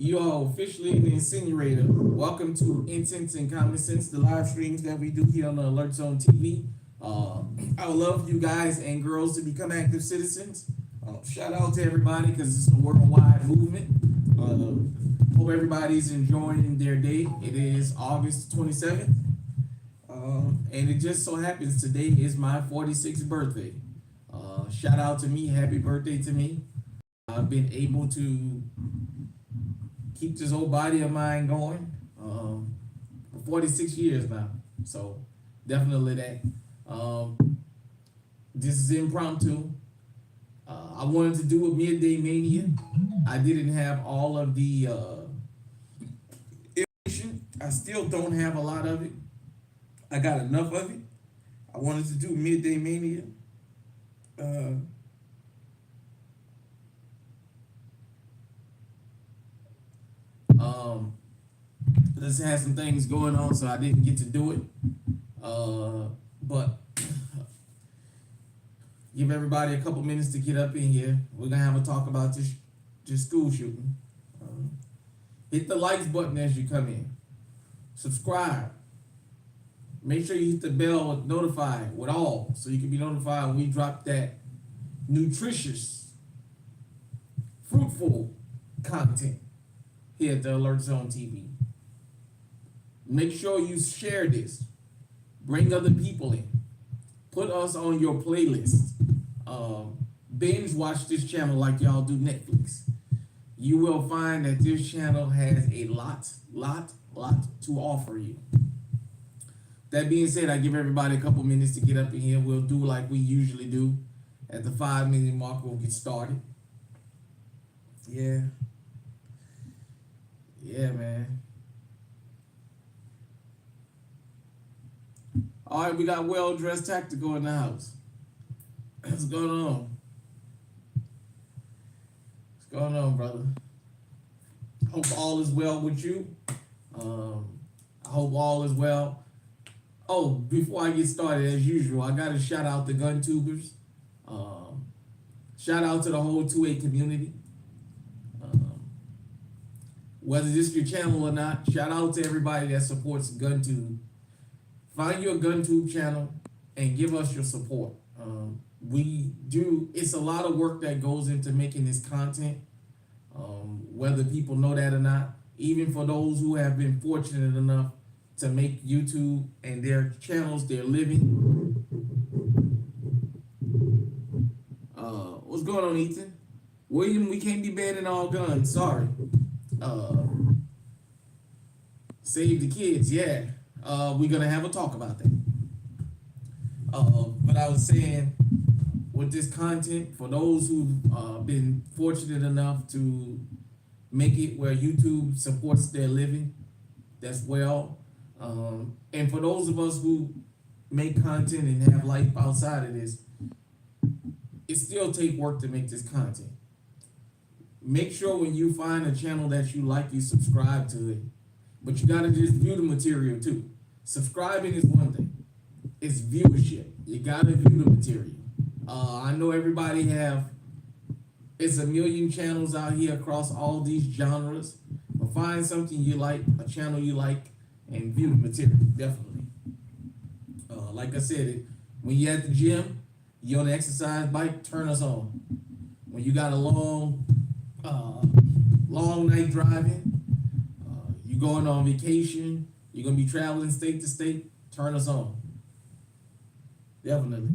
You are officially an incinerator. Welcome to Intense and Common Sense, the live streams that we do here on the Alert Zone TV. I would love you guys and girls to become active citizens. Shout out to everybody because it's a worldwide movement. Hope everybody's enjoying their day. It is August 27th. And it just so happens today is my 46th birthday. Shout out to me. Happy birthday to me. I've been able to keep this old body of mine going for 46 years now. So definitely that. This is impromptu. I wanted to do a midday mania. I didn't have all of the information. I still don't have a lot of it. I got enough of it. I wanted to do midday mania. Uh, um, just had some things going on, so I didn't get to do it. But give everybody a couple minutes to get up in here. We're gonna have a talk about this school shooting. Hit the likes button as you come in. Subscribe. Make sure you hit the bell with notify with all, so you can be notified when we drop that nutritious, fruitful content here at the Alert Zone TV. Make sure you share this. Bring other people in. Put us on your playlist. Binge watch this channel like y'all do Netflix. You will find that this channel has a lot to offer you. That being said, I give everybody a couple minutes to get up in here. We'll do like we usually do. At the 5-minute mark, we'll get started. Yeah, man. All right, we got well-dressed tactical in the house. What's going on? What's going on, brother? Hope all is well with you. I hope all is well. Oh, before I get started, as usual, I got to shout out the gun tubers. Shout out to the whole 2A community. Whether this is your channel or not, shout out to everybody that supports GunTube. Find your GunTube channel and give us your support. It's a lot of work that goes into making this content, whether people know that or not. Even for those who have been fortunate enough to make YouTube and their channels their living. What's going on, Ethan? William, we can't be banning all guns. Sorry. Save the kids, yeah. We're gonna have a talk about that. But I was saying, with this content, for those who've been fortunate enough to make it where YouTube supports their living, that's well. And for those of us who make content and have life outside of this, it still takes work to make this content. Make sure when you find a channel that you like, you subscribe to it. But you gotta just view the material too. Subscribing is one thing. It's viewership. You gotta view the material. I know everybody it's a million channels out here across all these genres. But find something you like, a channel you like, and view the material, definitely. Like I said, when you're at the gym, you're on the exercise bike, turn us on. When you got a long night driving, you going on vacation, you're gonna be traveling state to state, turn us on. Definitely.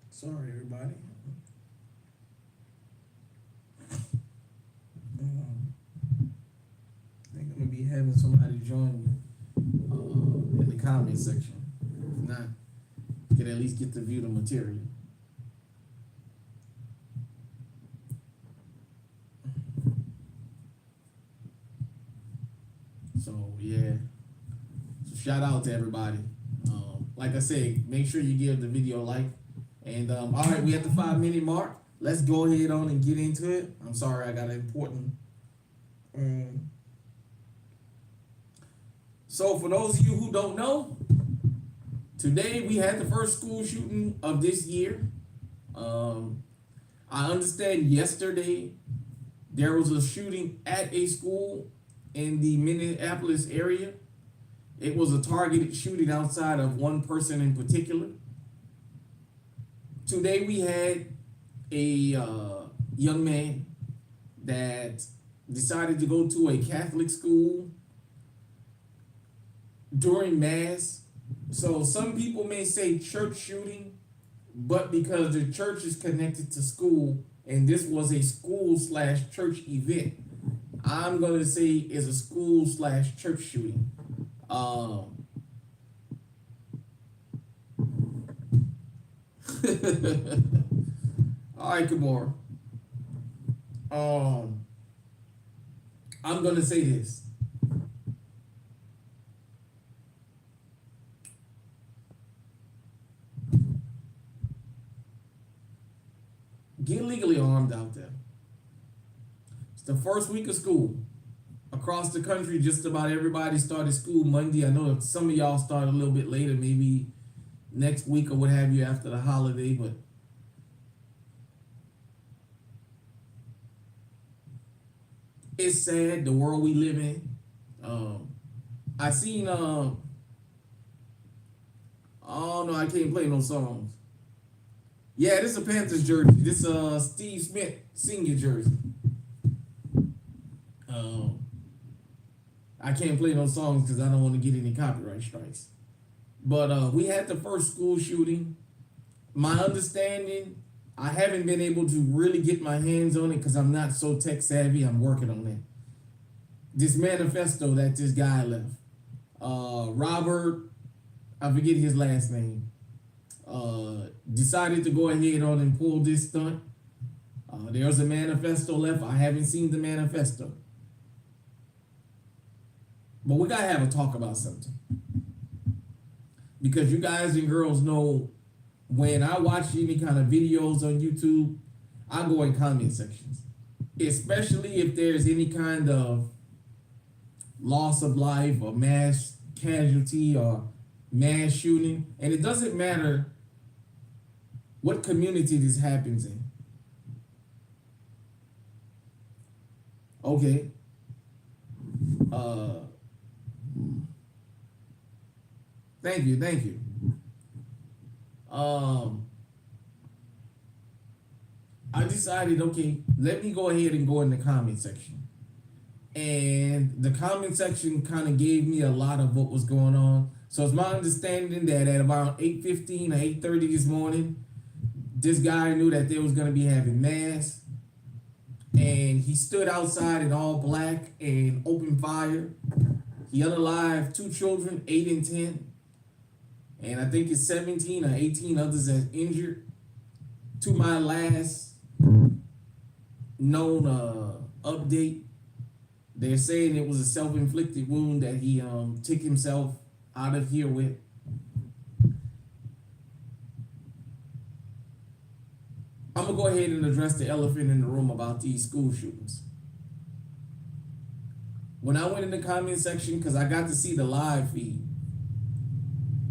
Sorry, everybody. I think I'm gonna be having somebody join me in the comment section. If not, you can at least get to view the material. So yeah. So shout out to everybody. Like I said, make sure you give the video a like. And all right, we at the 5-minute mark. Let's go ahead on and get into it. I'm sorry, I got an important. So for those of you who don't know, Today we had the first school shooting of this year. Um, I understand yesterday there was a shooting at a school in the Minneapolis area. It was a targeted shooting outside of one person in particular. Today we had a young man that decided to go to a Catholic school during mass. So some people may say church shooting, but because the church is connected to school and this was a school slash church event, I'm gonna say it's a school slash church shooting. Um, all right, Kamora. Um, I'm gonna say this. Get legally armed out there. It's the first week of school. Across the country, just about everybody started school Monday. I know some of y'all started a little bit later, maybe next week or what have you after the holiday, but it's sad the world we live in. Um, I seen oh no, I can't play no songs. Yeah, this is a Panthers jersey. This Steve Smith senior jersey. Um, I can't play no songs because I don't want to get any copyright strikes. But we had the first school shooting. My understanding, I haven't been able to really get my hands on it because I'm not so tech savvy. I'm working on that. This manifesto that this guy left, Robert, I forget his last name, decided to go ahead on and pull this stunt. There's a manifesto left. I haven't seen the manifesto. But we gotta have a talk about something. Because you guys and girls know when I watch any kind of videos on YouTube, I go in comment sections. Especially if there's any kind of loss of life or mass casualty or mass shooting. And it doesn't matter what community this happens in. Okay. Uh thank you. Um I decided, okay, let me go ahead and go in the comment section. And the comment section kind of gave me a lot of what was going on. So it's my understanding that at about 8:15 or 8:30 this morning, this guy knew that they was gonna be having mass, and he stood outside in all black and opened fire. He unalived two children, 8 and 10, and I think it's 17 or 18 others that's injured. To my last known update, they're saying it was a self-inflicted wound that he took himself out of here with. I'm gonna go ahead and address the elephant in the room about these school shootings. When I went in the comment section, because I got to see the live feed,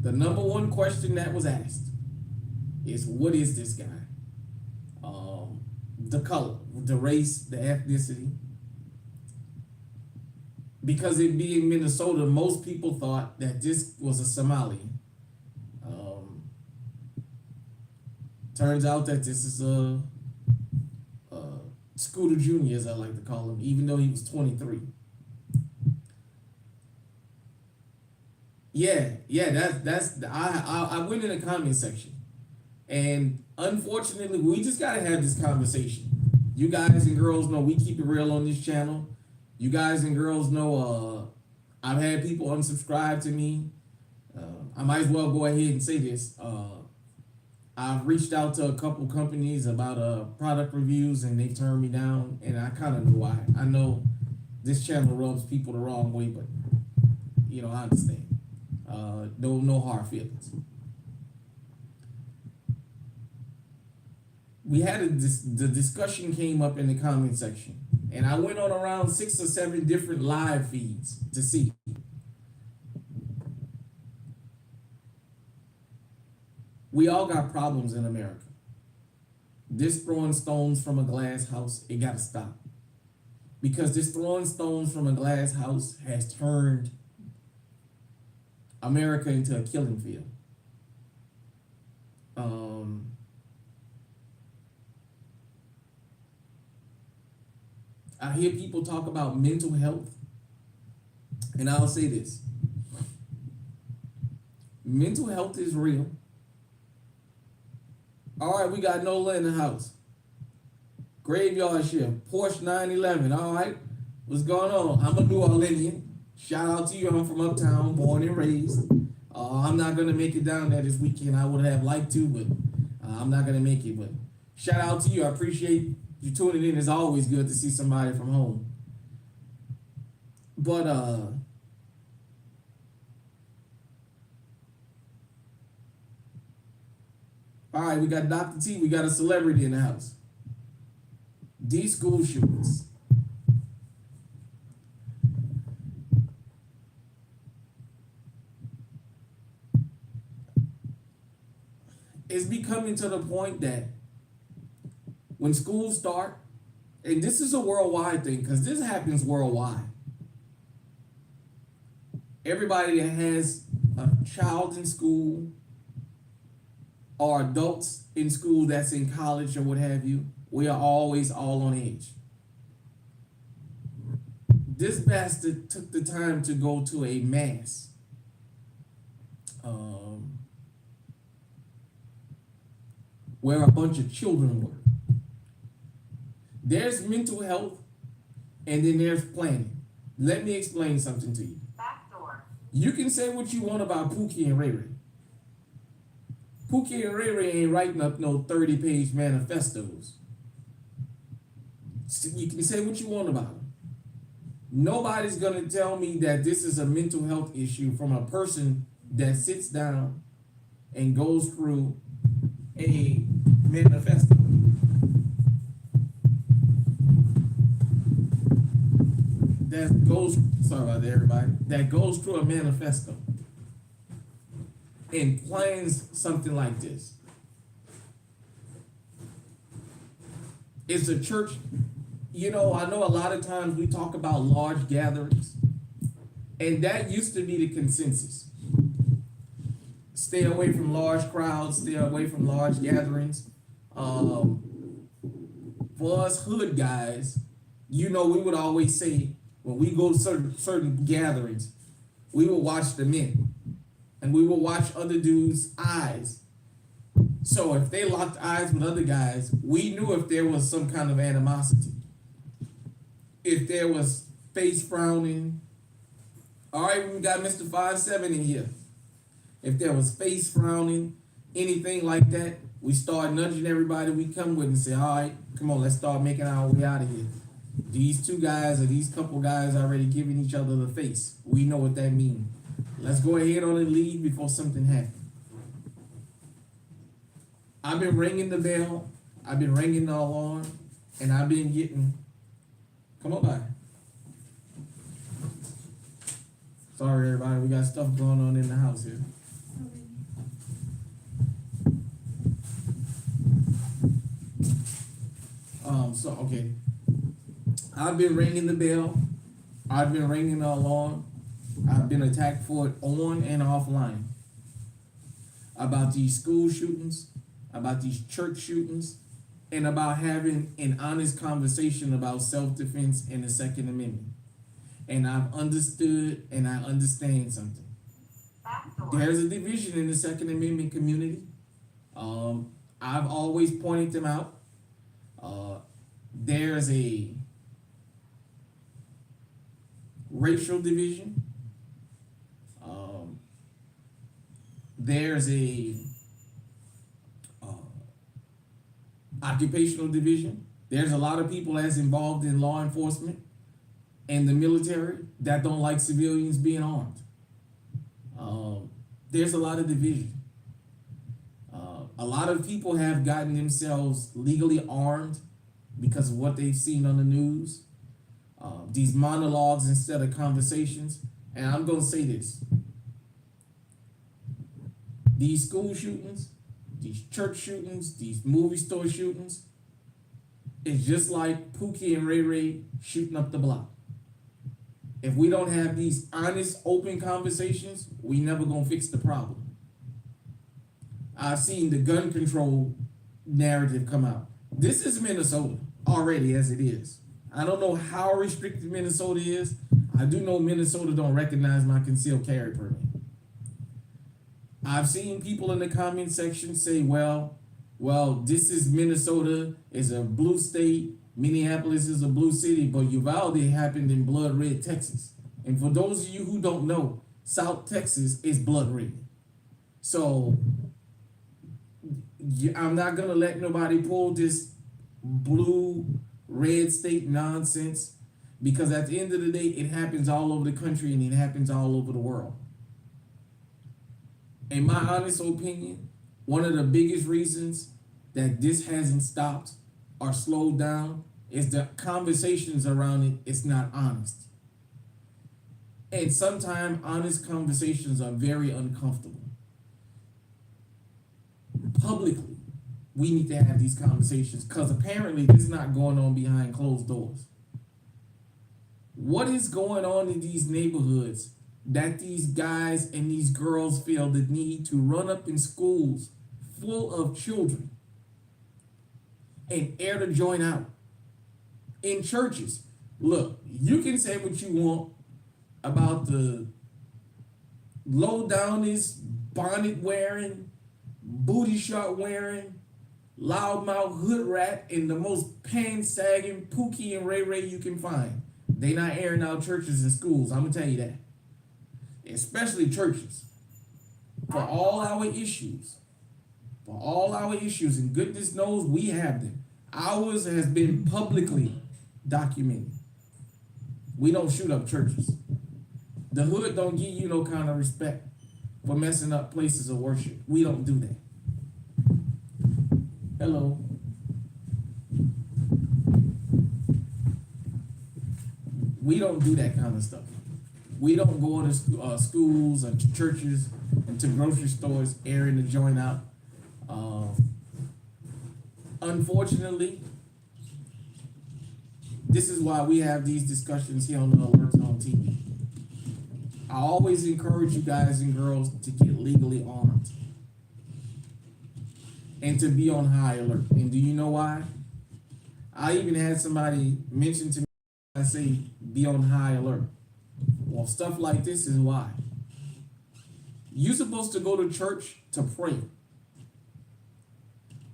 the number one question that was asked is, what is this guy? The color, the race, the ethnicity. Because it being Minnesota, most people thought that this was a Somalian. Turns out that this is a Scooter Jr., as I like to call him, even though he was 23. I went in the comment section, and unfortunately, we just gotta have this conversation. You guys and girls know we keep it real on this channel. You guys and girls know I've had people unsubscribe to me. I might as well go ahead and say this. I've reached out to a couple companies about product reviews, and they turned me down, and I kind of know why. I know this channel rubs people the wrong way, but I understand. No hard feelings. We had the discussion came up in the comment section, and I went on around 6 or 7 different live feeds to see. We all got problems in America. This throwing stones from a glass house, it gotta stop. Because this throwing stones from a glass house has turned America into a killing field. Um, I hear people talk about mental health, and I'll say this: mental health is real. All right, we got Nola in the house. Graveyard shift, Porsche 911. All right, what's going on? I'm a New Orleanian. Shout out to you. I'm from Uptown, born and raised. I'm not gonna make it down there this weekend. I would have liked to, but I'm not gonna make it. But shout out to you. I appreciate you tuning in. It's always good to see somebody from home. But all right, we got Dr. T. We got a celebrity in the house. These school shootings. It's becoming to the point that when schools start, and this is a worldwide thing, because this happens worldwide. Everybody that has a child in school or adults in school that's in college or what have you, we are always all on edge. This bastard took the time to go to a mass. Where a bunch of children were. There's mental health, and then there's planning. Let me explain something to you. Backdoor. You can say what you want about Pookie and Ray Ray. Pookie and Ray Ray ain't writing up no 30-page manifestos. You can say what you want about them. Nobody's gonna tell me that this is a mental health issue from a person that sits down and goes through a manifesto. Sorry about that, everybody. That goes through a manifesto and plans something like this. It's a church. I know a lot of times we talk about large gatherings, and that used to be the consensus. Stay away from large crowds, stay away from large gatherings. For us hood guys, we would always say when we go to certain gatherings, we will watch the men, and we will watch other dudes' eyes. So if they locked eyes with other guys, we knew if there was some kind of animosity. If there was face frowning, all right, we got Mr. 5'7" in here. If there was face frowning, anything like that, we start nudging everybody we come with and say, all right, come on, let's start making our way out of here. These two guys or these couple guys already giving each other the face. We know what that means. Let's go ahead on and leave before something happens. I've been ringing the bell. I've been ringing the alarm. And I've been getting... Come on by. Sorry, everybody. We got stuff going on in the house here. Okay. I've been ringing the bell. I've been ringing the alarm. I've been attacked for it on and offline. About these school shootings, about these church shootings, and about having an honest conversation about self-defense and the Second Amendment. And I've understood and I understand something. There's a division in the Second Amendment community. I've always pointed them out. There's a racial division. There's a occupational division. There's a lot of people that's involved in law enforcement and the military that don't like civilians being armed. There's a lot of division. A lot of people have gotten themselves legally armed because of what they've seen on the news. These monologues instead of conversations. And I'm going to say this. These school shootings, these church shootings, these movie store shootings, it's just like Pookie and Ray Ray shooting up the block. If we don't have these honest, open conversations, we never gonna fix the problem. I've seen the gun control narrative come out. This is Minnesota already as it is. I don't know how restricted Minnesota is. I do know Minnesota don't recognize my concealed carry permit. I've seen people in the comment section say, well, this is Minnesota, is a blue state, Minneapolis is a blue city, but Uvalde happened in blood red Texas. And for those of you who don't know, South Texas is blood red. So I'm not gonna let nobody pull this blue red state nonsense, because at the end of the day, it happens all over the country and it happens all over the world. In my honest opinion, one of the biggest reasons that this hasn't stopped or slowed down is the conversations around it is not honest. And sometimes honest conversations are very uncomfortable. Publicly, we need to have these conversations because apparently this is not going on behind closed doors. What is going on in these neighborhoods that these guys and these girls feel the need to run up in schools full of children and air the joint out? In churches, look, you can say what you want about the low downest, bonnet wearing, booty short wearing, loudmouth hood rat, and the most pants sagging Pookie and Ray Ray you can find. They not airing out churches and schools, I'm gonna tell you that. Especially churches. For all our issues, and goodness knows we have them. Ours has been publicly documented. We don't shoot up churches. The hood don't give you no kind of respect for messing up places of worship. We don't do that. Hello. We don't do that kind of stuff. We don't go to schools or to churches and to grocery stores airing the joint out. Unfortunately, this is why we have these discussions here on the Alerts on TV. I always encourage you guys and girls to get legally armed and to be on high alert. And do you know why? I even had somebody mention to me, I say, be on high alert. Well, stuff like this is why. You're supposed to go to church to pray.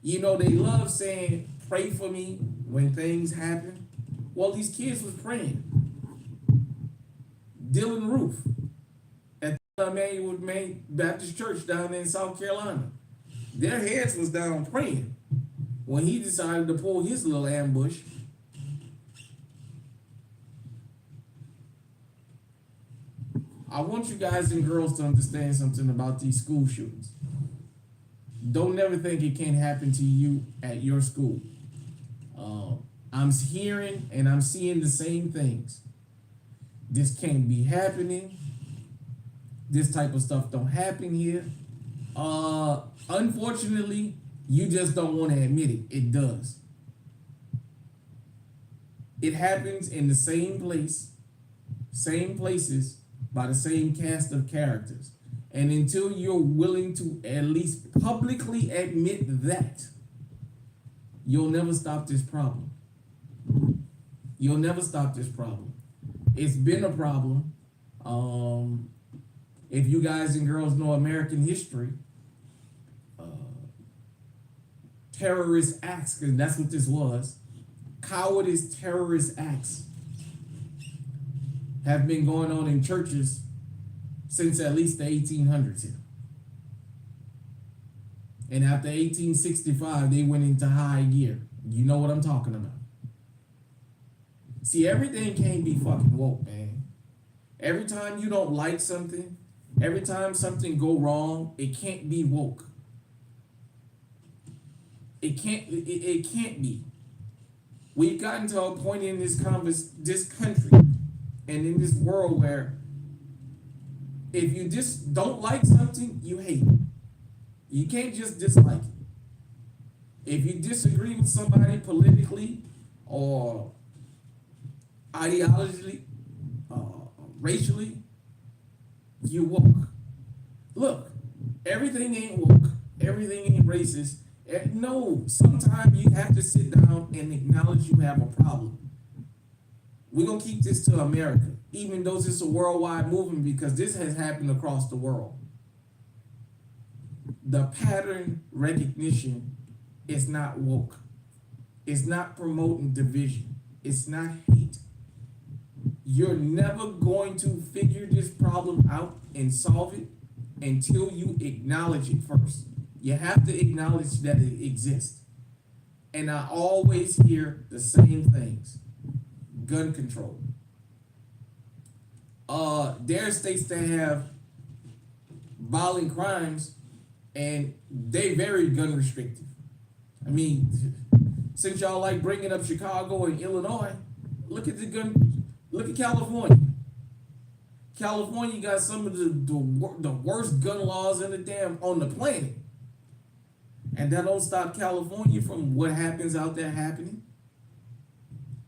You know, they love saying, pray for me when things happen. Well, these kids was praying. Dylan Roof at the Emmanuel Baptist Church down in South Carolina. Their heads was down praying when he decided to pull his little ambush. I want you guys and girls to understand something about these school shootings. Don't never think it can't happen to you at your school. I'm hearing and I'm seeing the same things. This can't be happening. This type of stuff don't happen here. Unfortunately, you just don't want to admit it. It does. It happens in the same place, same places, by the same cast of characters. And until you're willing to at least publicly admit that, you'll never stop this problem. You'll never stop this problem. It's been a problem. If you guys and girls know American history, terrorist acts, because that's what this was, cowardice terrorist acts have been going on in churches since at least the 1800s here. And after 1865, they went into high gear. You know what I'm talking about. See, everything can't be fucking woke, man. Every time you don't like something, every time something go wrong, it can't be woke. It can't be. We've gotten to a point in this country and in this world where if you just don't like something, you hate it. You can't just dislike it. If you disagree with somebody politically or ideologically, racially, you woke. Look, everything ain't woke. Everything ain't racist. No, sometimes you have to sit down and acknowledge you have a problem. We're gonna keep this to America, even though it's a worldwide movement, because this has happened across the world. The pattern recognition is not woke. It's not promoting division. It's not hate. You're never going to figure this problem out and solve it until you acknowledge it first. You have to acknowledge that it exists. And I always hear the same things. Gun control. There are states that have violent crimes and they very gun restrictive. I mean, since y'all like bringing up Chicago and Illinois, look at California. California got some of the worst gun laws on the planet. And that don't stop California from what happens out there happening.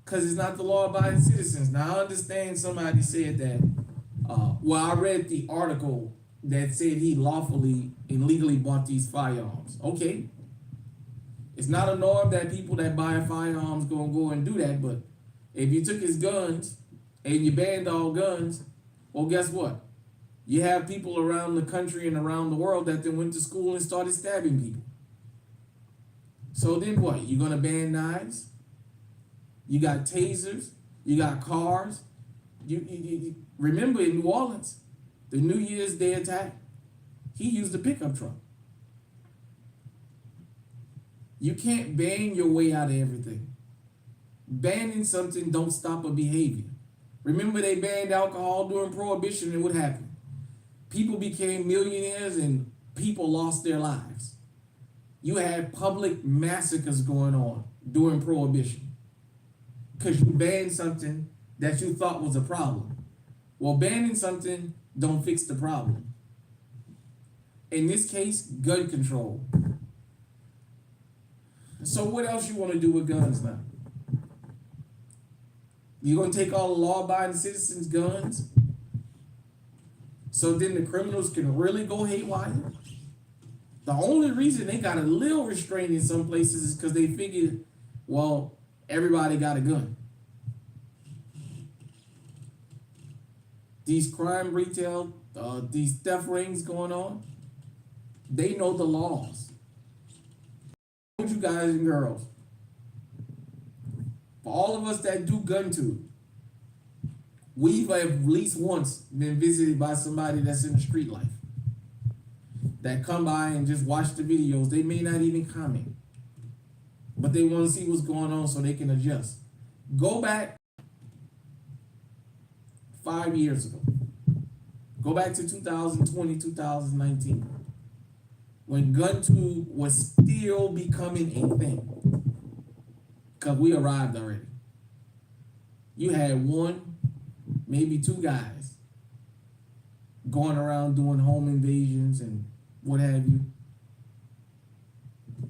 Because it's not the law-abiding citizens. Now, I understand somebody said that, I read the article that said he lawfully and legally bought these firearms. Okay. It's not a norm that people that buy firearms gonna go and do that, but if you took his guns and you banned all guns, well, guess what? You have people around the country and around the world that then went to school and started stabbing people. So then what? You gonna ban knives? You got tasers. You got cars. You remember in New Orleans, the New Year's Day attack, he used a pickup truck. You can't ban your way out of everything. Banning something don't stop a behavior. Remember they banned alcohol during Prohibition, and what happened? People became millionaires and people lost their lives. You had public massacres going on during Prohibition because you banned something that you thought was a problem. Well, banning something don't fix the problem. In this case, gun control. So what else you want to do with guns now? You're going to take all the law-abiding citizens' guns so then the criminals can really go haywire? The only reason they got a little restraint in some places is because they figured, well, everybody got a gun. These crime retail, these theft rings going on, they know the laws. You guys and girls, for all of us that do gun tube, we've at least once been visited by somebody that's in the street life that come by and just watch the videos. They may not even comment, but they want to see what's going on so they can adjust. Go back 5 years ago. Go back to 2020, 2019. When GunTube was still becoming a thing. Because we arrived already. You had one, maybe two guys going around doing home invasions and what have you.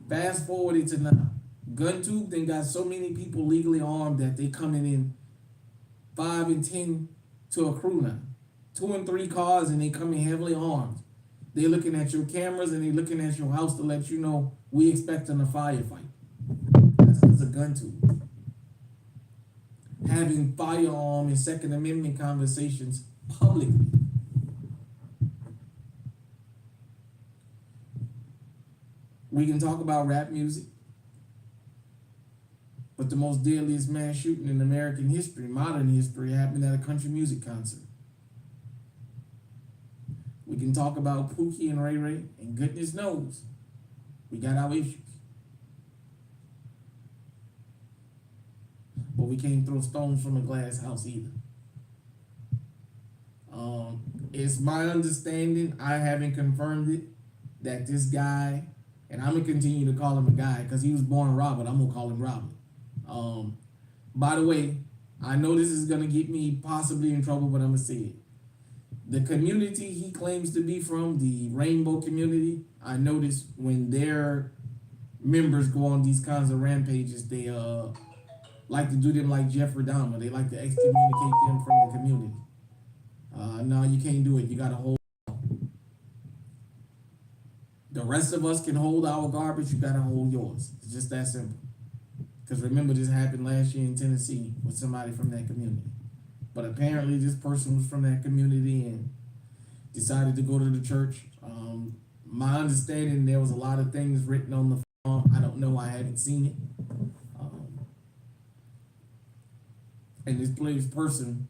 Fast forwarded to now. GunTube then got so many people legally armed that they coming in 5 and 10 to a crew now. 2 and 3 cars and they coming heavily armed. They looking at your cameras and they looking at your house to let you know we expecting a firefight. That's because of GunTube. Having firearm and Second Amendment conversations publicly. We can talk about rap music, but the most deadliest mass shooting in American history, modern history, happened at a country music concert. We can talk about Pookie and Ray Ray, and goodness knows, we got our issues. But we can't throw stones from a glass house either. It's my understanding, I haven't confirmed it, that this guy, and I'm going to continue to call him a guy because he was born Robert, I'm going to call him Robert. By the way, I know this is going to get me possibly in trouble, but I'm going to say it. The community he claims to be from, the rainbow community, I noticed when their members go on these kinds of rampages, they like to do them like Jeffrey Dahmer. They like to excommunicate them from the community. No, you can't do it. You gotta hold. The rest of us can hold our garbage. You gotta hold yours. It's just that simple. Because remember, this happened last year in Tennessee with somebody from that community. But apparently, this person was from that community and decided to go to the church. My understanding, there was a lot of things written on the form. I don't know. I haven't seen it. And this person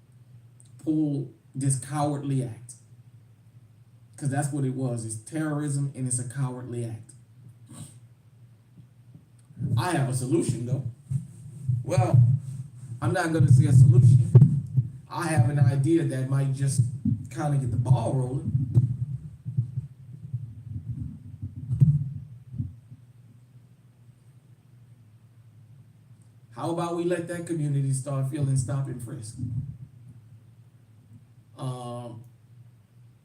pulled this cowardly act. Because that's what it was. It's terrorism and it's a cowardly act. I have a solution, though. Well, I'm not going to say a solution. I have an idea that might just kind of get the ball rolling. How about we let that community start feeling stop and frisk?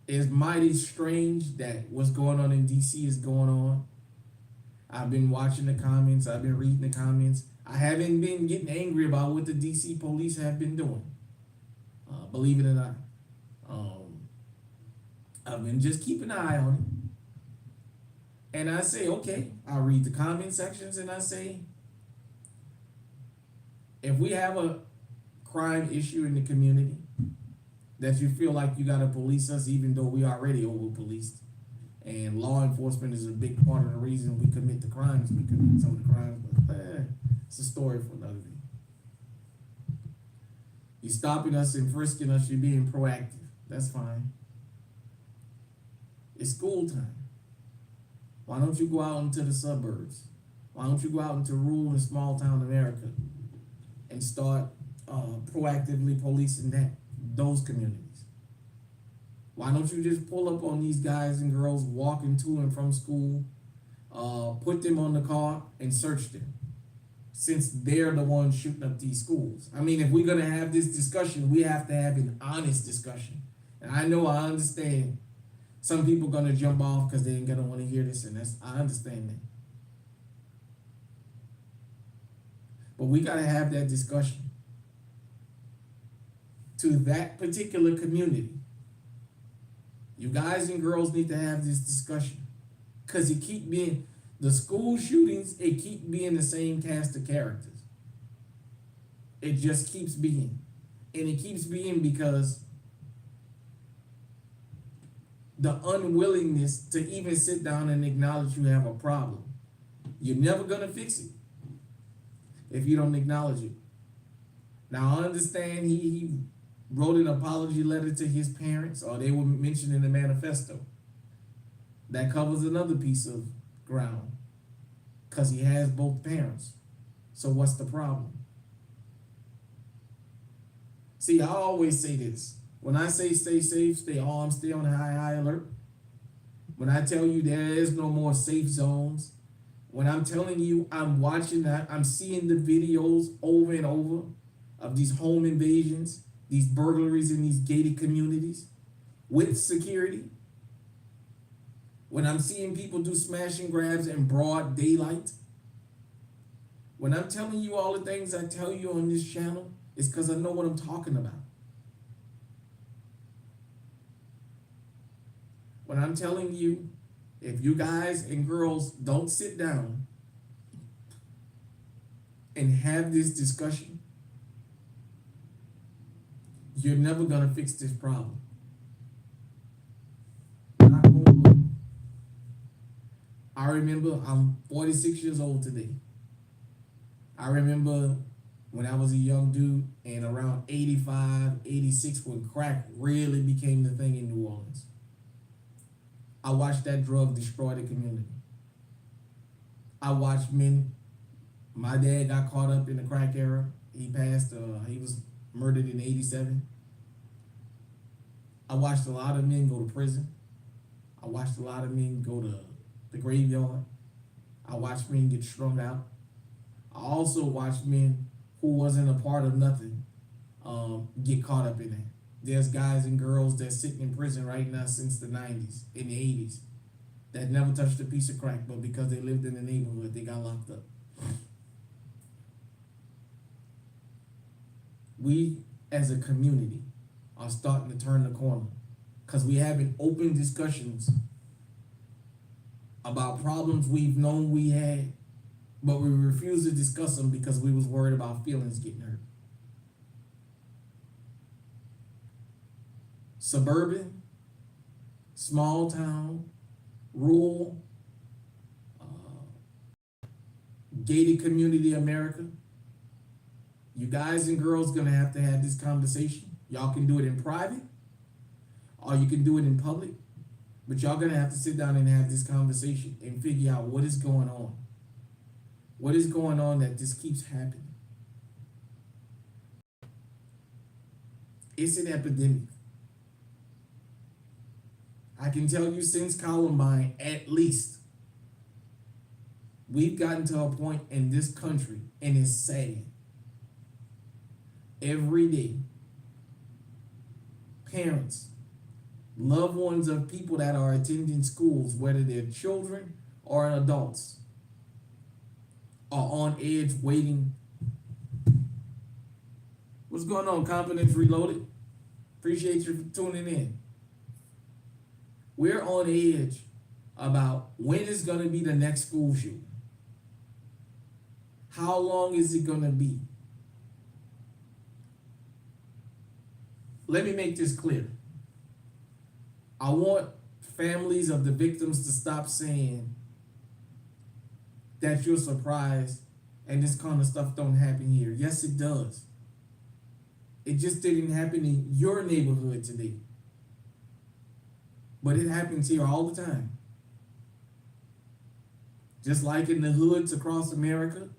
It's mighty strange that what's going on in DC is going on. I've been watching the comments. I've been reading the comments. I haven't been getting angry about what the DC police have been doing. Believe it or not. I've been just keeping an eye on it. And I say, okay, I read the comment sections and I say, if we have a crime issue in the community that you feel like you got to police us, even though we already over policed, and law enforcement is a big part of the reason we commit the crimes, we commit some of the crimes, but it's a story for another day. You're stopping us and frisking us, you're being proactive. That's fine. It's school time. Why don't you go out into the suburbs? Why don't you go out into rural and small town America and start proactively policing those communities? Why don't you just pull up on these guys and girls walking to and from school, put them on the car and search them, since they're the ones shooting up these schools? I mean, if we're gonna have this discussion, we have to have an honest discussion. And I understand some people gonna jump off because they ain't gonna want to hear this, and I understand that. But we gotta have that discussion to that particular community. You guys and girls need to have this discussion, because it keep being the school shootings. It keep being the same cast of characters. It just keeps being, and it keeps being because the unwillingness to even sit down and acknowledge you have a problem. You're never gonna fix it if you don't acknowledge it. Now I understand he wrote an apology letter to his parents, or they were mentioned in the manifesto. That covers another piece of ground, because he has both parents. So what's the problem? See, I always say this. When I say stay safe, stay on high alert. When I tell you there is no more safe zones, when I'm telling you I'm watching that, I'm seeing the videos over and over of these home invasions, these burglaries in these gated communities with security. When I'm seeing people do smash and grabs in broad daylight. When I'm telling you all the things I tell you on this channel, it's because I know what I'm talking about. When I'm telling you, if you guys and girls don't sit down and have this discussion, you're never gonna fix this problem. I remember, I'm 46 years old today. I remember when I was a young dude and around 85, 86, when crack really became the thing in New Orleans. I watched that drug destroy the community. I watched men. My dad got caught up in the crack era. He was murdered in 87. I watched a lot of men go to prison. I watched a lot of men go to the graveyard. I watched men get strung out. I also watched men who wasn't a part of nothing get caught up in it. There's guys and girls that's sitting in prison right now since the 90s, in the 80s, that never touched a piece of crack, but because they lived in the neighborhood, they got locked up. We, as a community, are starting to turn the corner because we having open discussions about problems we've known we had, but we refuse to discuss them because we was worried about feelings getting hurt. Suburban, small town, rural, gated community America. You guys and girls gonna have to have this conversation. Y'all can do it in private, or you can do it in public, but y'all gonna have to sit down and have this conversation and figure out what is going on. What is going on that this keeps happening? It's an epidemic. I can tell you since Columbine, at least, we've gotten to a point in this country, and it's sad. Every day, parents, loved ones of people that are attending schools, whether they're children or adults, are on edge waiting. What's going on, Confidence Reloaded? Appreciate you for tuning in. We're on edge about when is going to be the next school shooting. How long is it going to be? Let me make this clear. I want families of the victims to stop saying that you're surprised and this kind of stuff don't happen here. Yes, it does. It just didn't happen in your neighborhood today. But it happens here all the time. Just like in the hoods across America,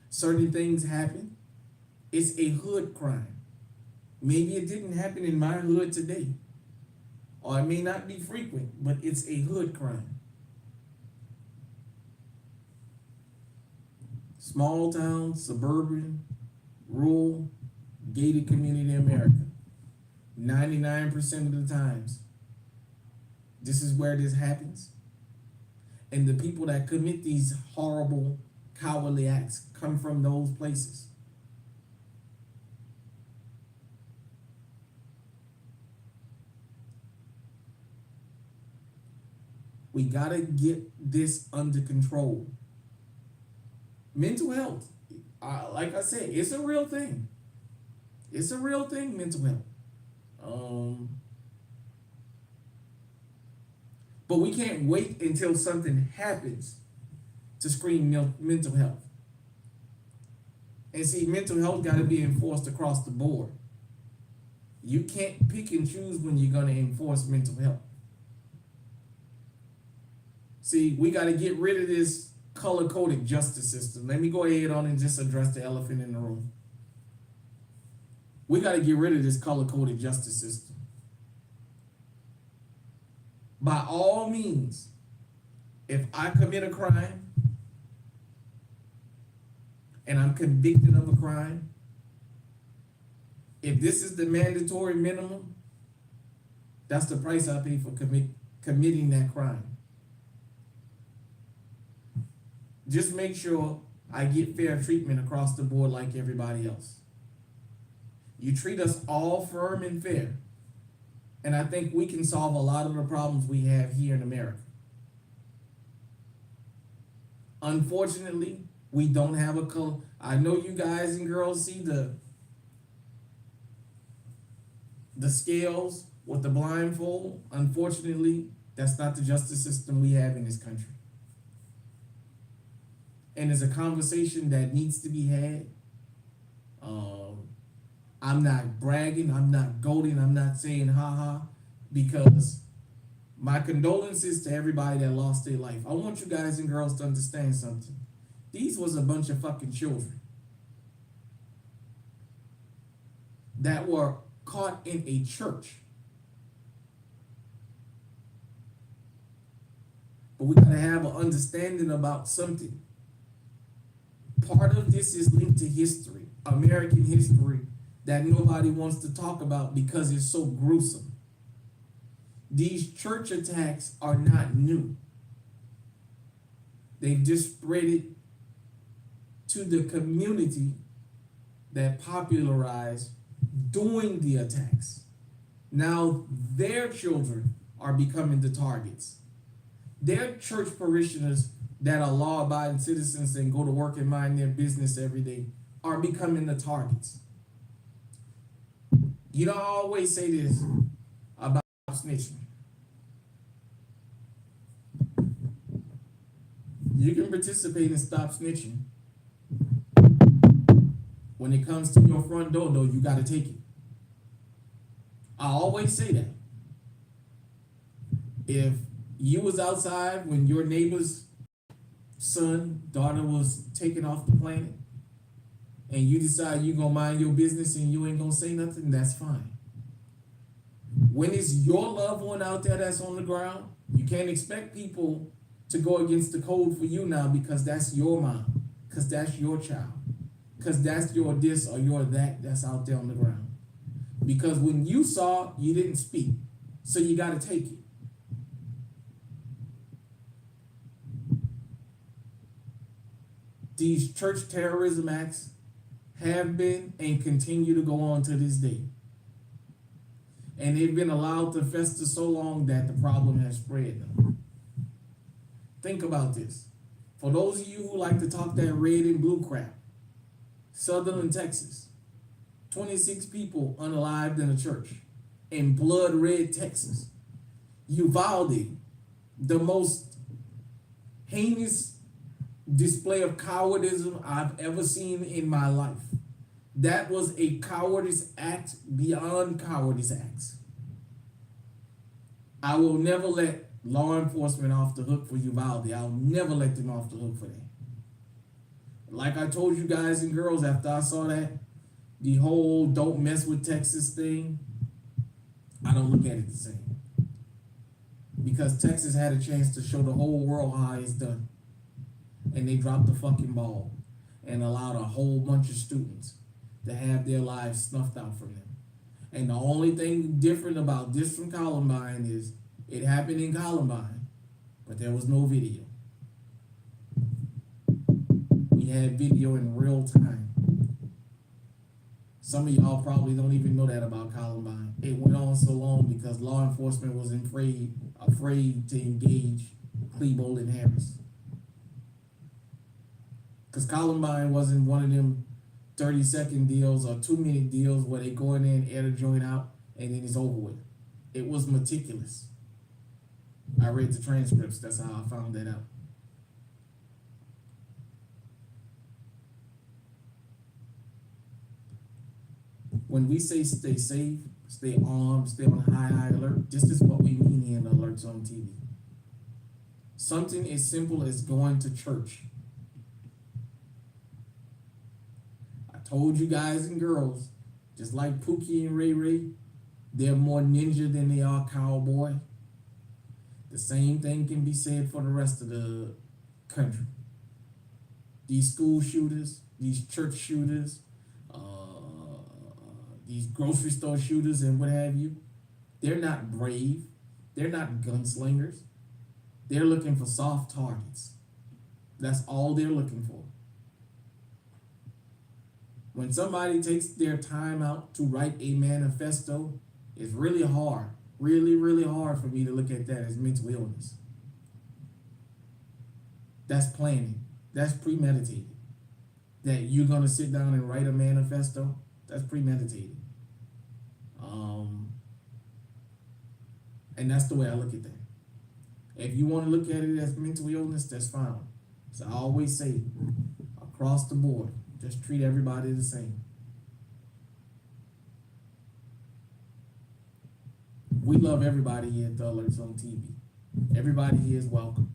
certain things happen. It's a hood crime. Maybe it didn't happen in my hood today, or it may not be frequent, but it's a hood crime. Small town, suburban, rural, gated community America. 99% of the times, this is where this happens. And the people that commit these horrible, cowardly acts come from those places. We gotta get this under control. Mental health, like I said, it's a real thing. It's a real thing, mental health. But we can't wait until something happens to scream mental health. And see, mental health got to be enforced across the board. You can't pick and choose when you're going to enforce mental health. See, we got to get rid of this color-coded justice system. Let me go ahead on and just address the elephant in the room. We got to get rid of this color-coded justice system. By all means, if I commit a crime and I'm convicted of a crime, if this is the mandatory minimum, that's the price I pay for committing that crime. Just make sure I get fair treatment across the board like everybody else. You treat us all firm and fair, and I think we can solve a lot of the problems we have here in America. Unfortunately, we don't have a color. I know you guys and girls see the scales with the blindfold. Unfortunately, that's not the justice system we have in this country. And it's a conversation that needs to be had. I'm not bragging, I'm not goading, I'm not saying ha-ha, because my condolences to everybody that lost their life. I want you guys and girls to understand something. These was a bunch of fucking children that were caught in a church. But we gotta have an understanding about something. Part of this is linked to history, American history, that nobody wants to talk about because it's so gruesome. These church attacks are not new. They've just spread it to the community that popularized doing the attacks. Now their children are becoming the targets. Their church parishioners that are law-abiding citizens and go to work and mind their business every day are becoming the targets. You don't always say this about snitching. You can participate in stop snitching. When it comes to your front door, though, you got to take it. I always say that. If you was outside when your neighbor's son, daughter was taken off the planet, and you decide you gonna mind your business and you ain't gonna say nothing, that's fine. When it's your loved one out there that's on the ground, you can't expect people to go against the code for you now because that's your mom, because that's your child, because that's your this or your that's out there on the ground. Because when you saw, you didn't speak, so you gotta take it. These church terrorism acts have been and continue to go on to this day. And they've been allowed to fester so long that the problem has spread now. Think about this. For those of you who like to talk that red and blue crap, Sutherland, Texas, 26 people unalived in a church. In blood red Texas. Uvalde, the most heinous display of cowardice I've ever seen in my life. That was a cowardice act beyond cowardice acts. I will never let law enforcement off the hook for Uvalde. I'll never let them off the hook for that. Like I told you guys and girls after I saw that, the whole don't mess with Texas thing, I don't look at it the same. Because Texas had a chance to show the whole world how it's done. And they dropped the fucking ball and allowed a whole bunch of students to have their lives snuffed out from them. And the only thing different about this from Columbine is it happened in Columbine, but there was no video. We had video in real time. Some of y'all probably don't even know that about Columbine. It went on so long because law enforcement was afraid to engage Klebold and Harris. Because Columbine wasn't one of them 30-second deals or 2-minute deals where they go in there and air the joint out and then it's over with. It was meticulous. I read the transcripts. That's how I found that out. When we say stay safe, stay armed, stay on high alert, this is what we mean here in the Alerts on TV. Something as simple as going to church. I told you guys and girls, just like Pookie and Ray Ray, they're more ninja than they are cowboy. The same thing can be said for the rest of the country. These school shooters, these church shooters, these grocery store shooters and what have you, they're not brave. They're not gunslingers. They're looking for soft targets. That's all they're looking for. When somebody takes their time out to write a manifesto, it's really hard, really hard for me to look at that as mental illness. That's planning. That's premeditated. That you're going to sit down and write a manifesto, that's premeditated. And that's the way I look at that. If you want to look at it as mental illness, that's fine. So I always say, across the board, just treat everybody the same. We love everybody here at the Alerts on TV. Everybody here is welcome.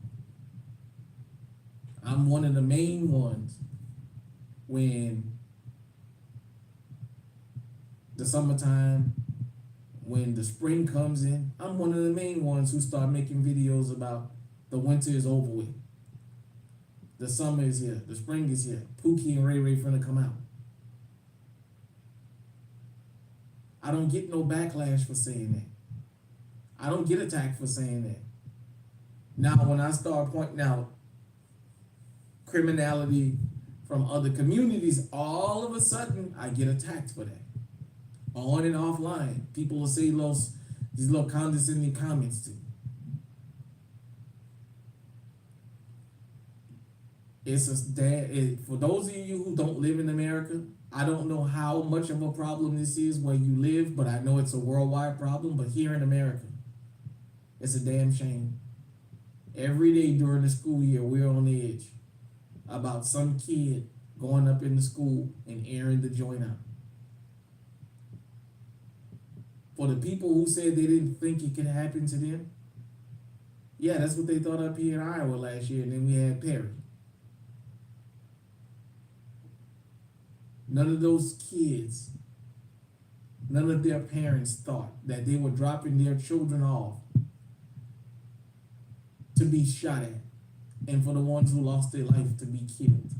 I'm one of the main ones when the summertime, when the spring comes in, I'm one of the main ones who start making videos about the winter is over with. The summer is here. The spring is here. Pookie and Ray Ray finna come out. I don't get no backlash for saying that. I don't get attacked for saying that. Now, when I start pointing out criminality from other communities, all of a sudden I get attacked for that. On and offline, people will say these little condescending comments to me. For those of you who don't live in America, I don't know how much of a problem this is where you live, but I know it's a worldwide problem. But here in America, it's a damn shame. Every day during the school year, we're on edge about some kid going up in the school and airing the joint out. For the people who said they didn't think it could happen to them, yeah, that's what they thought up here in Iowa last year, and then we had Perry. None of those kids, none of their parents thought that they were dropping their children off to be shot at, and for the ones who lost their life to be killed.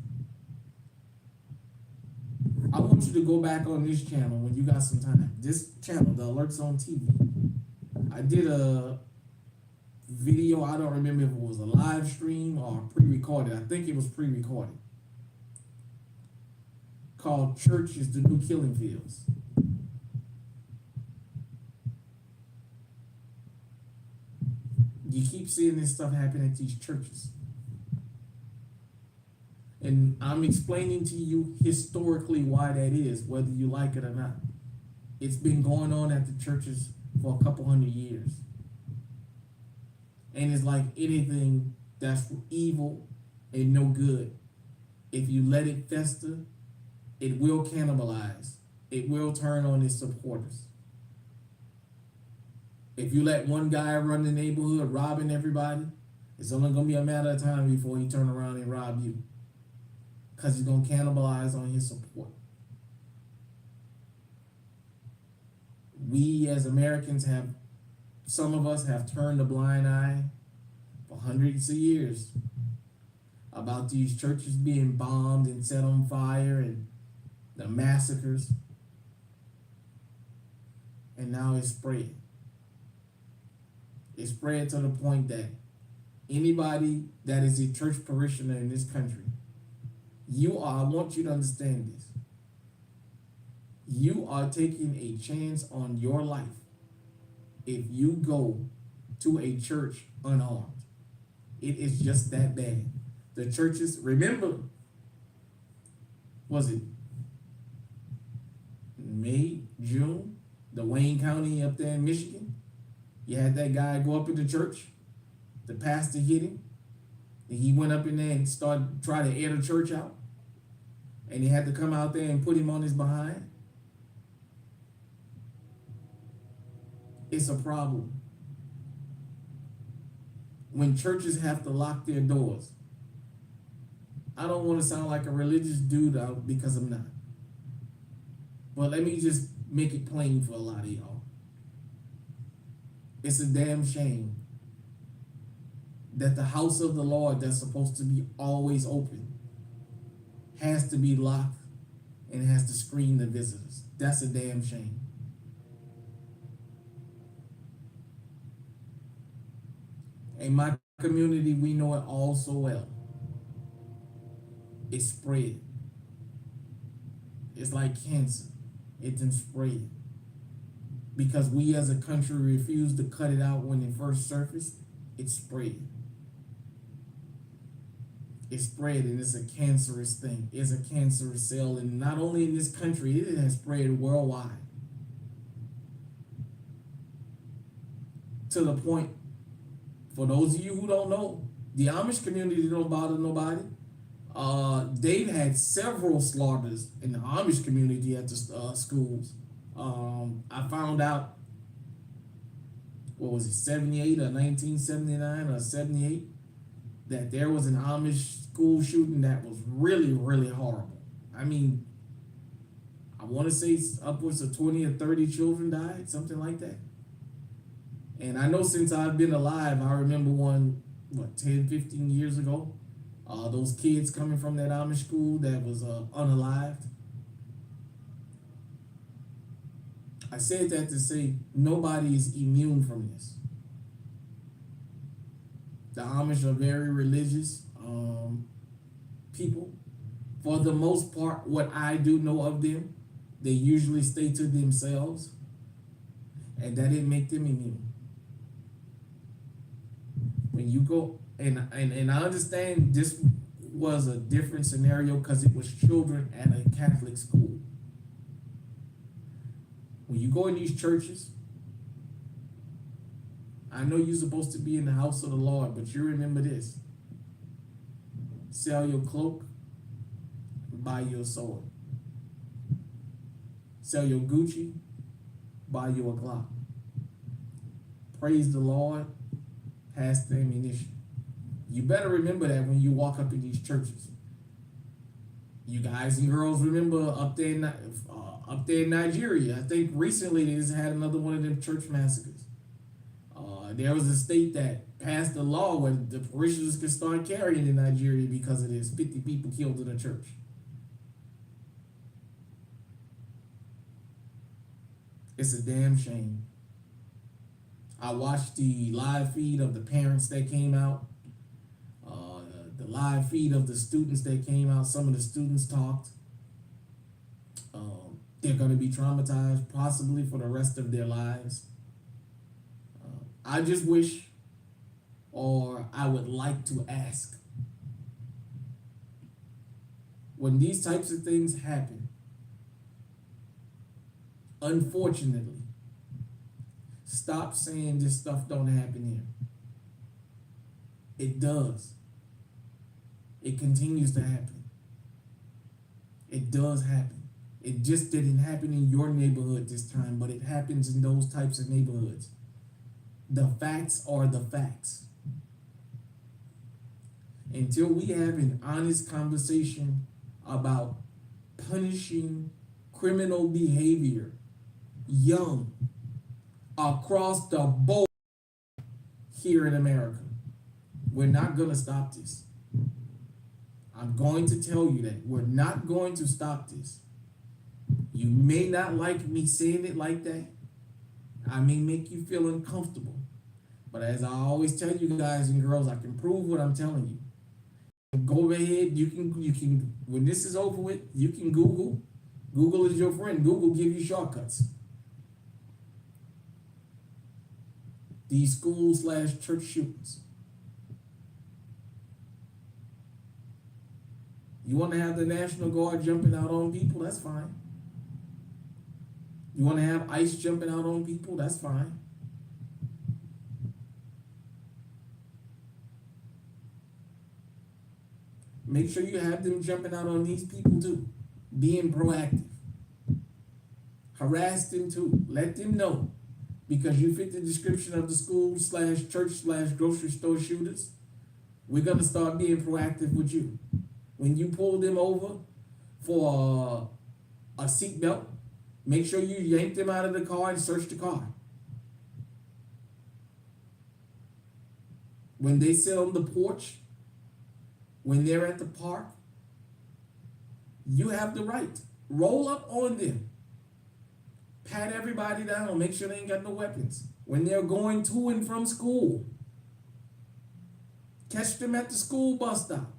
I want you to go back on this channel when you got some time. This channel, the Alerts on TV. I did a video, I don't remember if it was a live stream or pre-recorded. I think it was pre-recorded. Called Church is the New Killing Fields. You keep seeing this stuff happen at these churches. And I'm explaining to you historically why that is, whether you like it or not. It's been going on at the churches for a couple hundred years. And it's like anything that's evil and no good. If you let it fester, it will cannibalize. It will turn on its supporters. If you let one guy run the neighborhood robbing everybody, it's only going to be a matter of time before he turn around and rob you. Because he's going to cannibalize on his support. We as Americans some of us have turned a blind eye for hundreds of years about these churches being bombed and set on fire and the massacres. And now it's spread. It's spread to the point that anybody that is a church parishioner in this country, I want you to understand this. You are taking a chance on your life if you go to a church unarmed. It is just that bad. The churches, remember, was it May, June, the Wayne County up there in Michigan? You had that guy go up in the church, the pastor hit him, and he went up in there and started trying to air the church out. And he had to come out there and put him on his behind. It's a problem when churches have to lock their doors. I don't want to sound like a religious dude out because I'm not. But let me just make it plain for a lot of y'all. It's a damn shame that the house of the Lord that's supposed to be always open has to be locked and has to screen the visitors. That's a damn shame. In my community, we know it all so well. It's spread. It's like cancer. It didn't spread. Because we as a country refused to cut it out when it first surfaced, it spread. It spread, and it's a cancerous thing. It's a cancerous cell, and not only in this country, it has spread worldwide. To the point, for those of you who don't know, the Amish community don't bother nobody. They've had several slaughters in the Amish community at the schools. I found out, what was it, 78 or 1979 or 78, that there was an Amish school shooting that was really, really horrible. I mean, I want to say upwards of 20 or 30 children died, something like that. And I know since I've been alive, I remember one, 10, 15 years ago, those kids coming from that Amish school that was unalived. I said that to say nobody is immune from this. The Amish are very religious people. For the most part, what I do know of them, they usually stay to themselves, and that didn't make them immune. When you go, and I understand this was a different scenario because it was children at a Catholic school. When you go in these churches, I know you're supposed to be in the house of the Lord, but you remember this: sell your cloak, buy your sword. Sell your Gucci, buy you a Glock. Praise the Lord, has the ammunition. You better remember that when you walk up in these churches. You guys and girls remember up there in Nigeria. I think recently they just had another one of them church massacres. There was a state that passed a law where the parishioners could start carrying in Nigeria because of this. 50 people killed in a church. It's a damn shame. I watched the live feed of the parents that came out, the live feed of the students that came out. Some of the students talked. They're going to be traumatized possibly for the rest of their lives. I just wish, or I would like to ask, when these types of things happen, unfortunately, stop saying this stuff don't happen here. It does. It continues to happen. It does happen. It just didn't happen in your neighborhood this time, but it happens in those types of neighborhoods. The facts are the facts. Until we have an honest conversation about punishing criminal behavior young across the board here in America, we're not going to stop this. I'm going to tell you that we're not going to stop this. You may not like me saying it like that. I may make you feel uncomfortable. But as I always tell you guys and girls, I can prove what I'm telling you. Go ahead, you can when this is over with, you can Google. Google is your friend. Google give you shortcuts. These school/church shootings. You want to have the National Guard jumping out on people? That's fine. You want to have ICE jumping out on people? That's fine. Make sure you have them jumping out on these people too. Being proactive. Harass them too. Let them know. Because you fit the description of the school/church/grocery store shooters, we're going to start being proactive with you. When you pull them over for a seatbelt, make sure you yank them out of the car and search the car. When they sit on the porch, when they're at the park, you have the right. Roll up on them. Pat everybody down. Make sure they ain't got no weapons. When they're going to and from school, catch them at the school bus stop.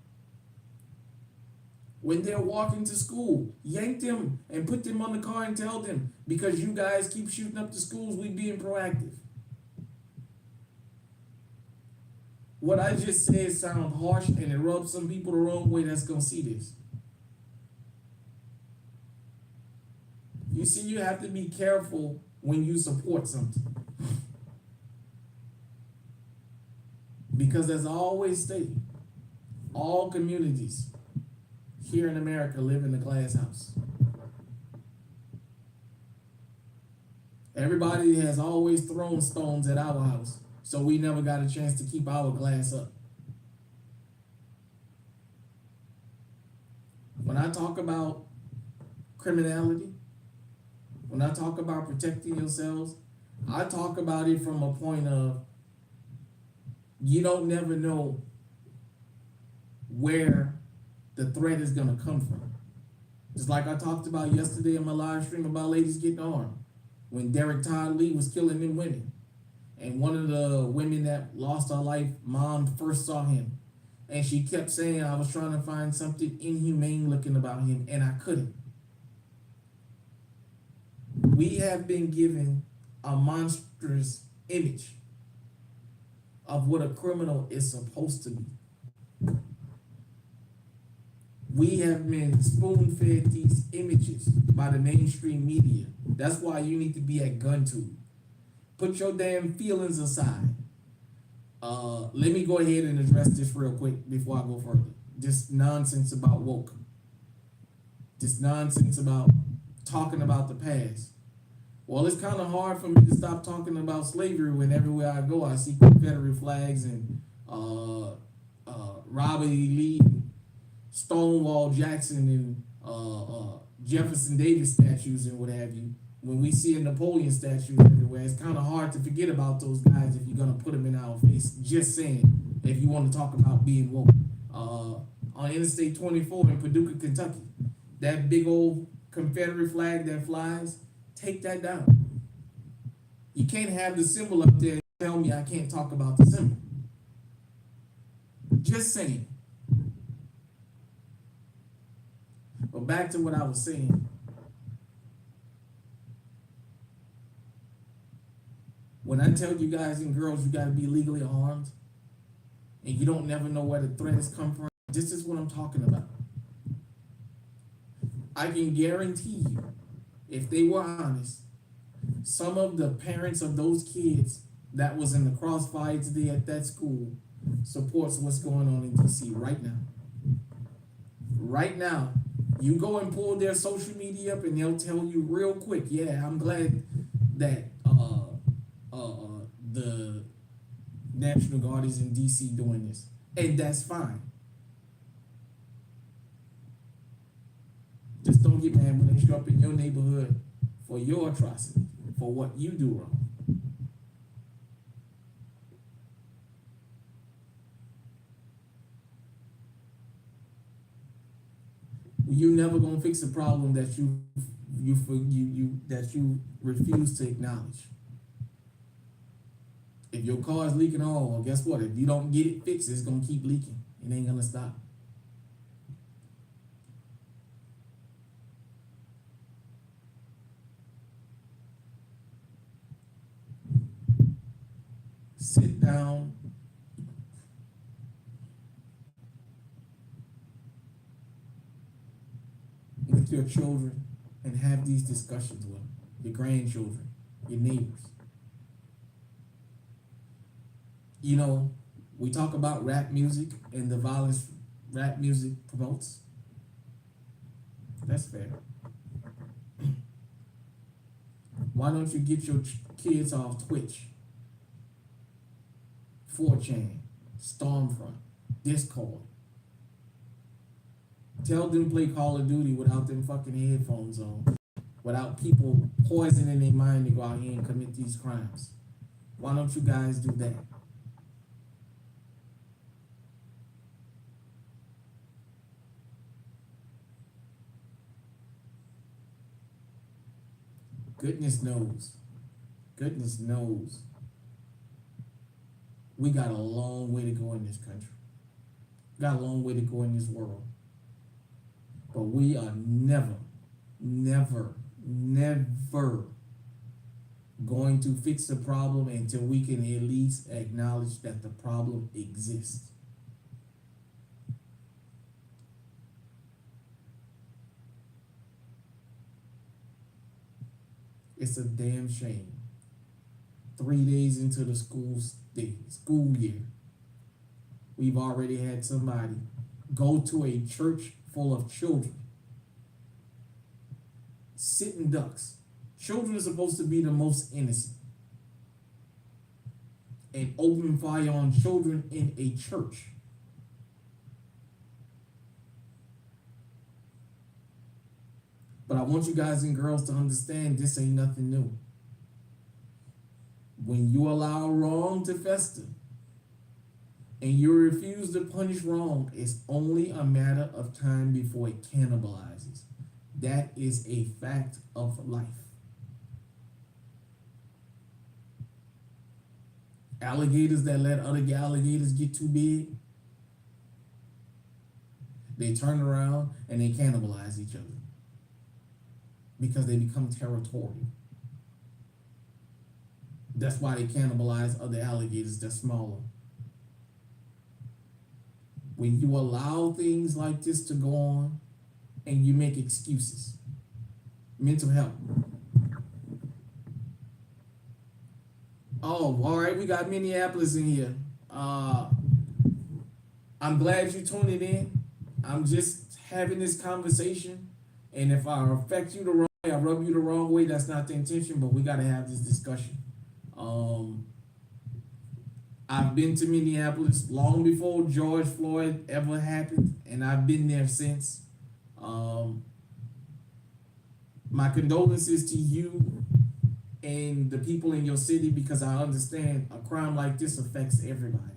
When they're walking to school, yank them and put them on the car and tell them, because you guys keep shooting up the schools, we being proactive. What I just said sounds harsh and it rubs some people the wrong way that's going to see this. You see, you have to be careful when you support something. Because as I always state, all communities here in America live in a glass house. Everybody has always thrown stones at our house, so we never got a chance to keep our glass up. When I talk about criminality, when I talk about protecting yourselves, I talk about it from a point of you don't never know where the threat is going to come from. Just like I talked about yesterday in my live stream about ladies getting armed. When Derek Todd Lee was killing them women. And one of the women that lost her life, mom first saw him. And she kept saying, I was trying to find something inhumane looking about him, and I couldn't. We have been given a monstrous image of what a criminal is supposed to be. We have been spoon-fed these images by the mainstream media. That's why you need to be at GunTube. Put your damn feelings aside. Let me go ahead and address this real quick before I go further. This nonsense about woke. This nonsense about talking about the past. Well, it's kind of hard for me to stop talking about slavery when everywhere I go I see Confederate flags and Robert E. Lee, and Stonewall Jackson, and Jefferson Davis statues and what have you. When we see a Napoleon statue everywhere, it's kind of hard to forget about those guys if you're gonna put them in our face. Just saying, if you want to talk about being woke. On Interstate 24 in Paducah, Kentucky, that big old Confederate flag that flies, take that down. You can't have the symbol up there and tell me I can't talk about the symbol. Just saying. But back to what I was saying. When I tell you guys and girls you gotta be legally armed, and you don't never know where the threats come from, this is what I'm talking about. I can guarantee you, if they were honest, some of the parents of those kids that was in the crossfire today at that school supports what's going on in DC right now. Right now, you go and pull their social media up and they'll tell you real quick, yeah, I'm glad that the National Guard is in DC doing this. And that's fine. Just don't get mad when they show up in your neighborhood for your atrocity, for what you do wrong. You're never gonna fix a problem that you refuse to acknowledge. If your car is leaking oil, well, guess what? If you don't get it fixed, it's gonna keep leaking. It ain't gonna stop. Sit down. With your children and have these discussions with them, your grandchildren, your neighbors. You know, we talk about rap music and the violence rap music promotes. That's fair. Why don't you get your kids off Twitch, 4chan, Stormfront, Discord? Tell them to play Call of Duty without them fucking headphones on, without people poisoning their mind to go out here and commit these crimes. Why don't you guys do that? Goodness knows, we got a long way to go in this country. We got a long way to go in this world. But we are never going to fix the problem until we can at least acknowledge that the problem exists. It's a damn shame. 3 days into the school year, we've already had somebody go to a church full of children, sitting ducks. Children are supposed to be the most innocent, and open fire on children in a church. But I want you guys and girls to understand this ain't nothing new. When you allow wrong to fester and you refuse to punish wrong, it's only a matter of time before it cannibalizes. That is a fact of life. Alligators that let other alligators get too big, they turn around and they cannibalize each other because they become territorial. That's why they cannibalize other alligators that's smaller. When you allow things like this to go on and you make excuses, mental health. Oh, all right, we got Minneapolis in here. I'm glad you tuned it in. I'm just having this conversation, and if I affect you the wrong way, I rub you the wrong way, that's not the intention, but we got to have this discussion. Um, I've been to Minneapolis long before George Floyd ever happened, and I've been there since. Um, my condolences to you and the people in your city because I understand a crime like this affects everybody.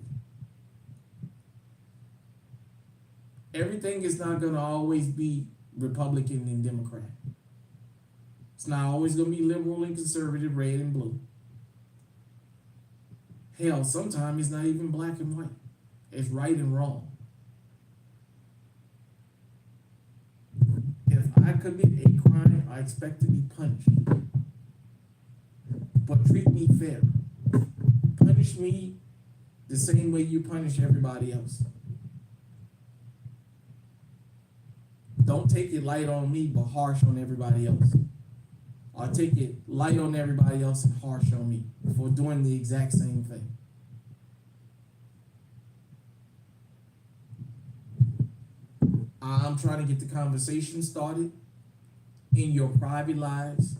Everything is not going to always be Republican and Democrat. It's not always going to be liberal and conservative, red and blue. Hell, sometimes it's not even black and white. It's right and wrong. If I commit a crime, I expect to be punished. But treat me fair. Punish me the same way you punish everybody else. Don't take it light on me, but harsh on everybody else. Or take it light on everybody else and harsh on me for doing the exact same thing. I'm trying to get the conversation started in your private lives.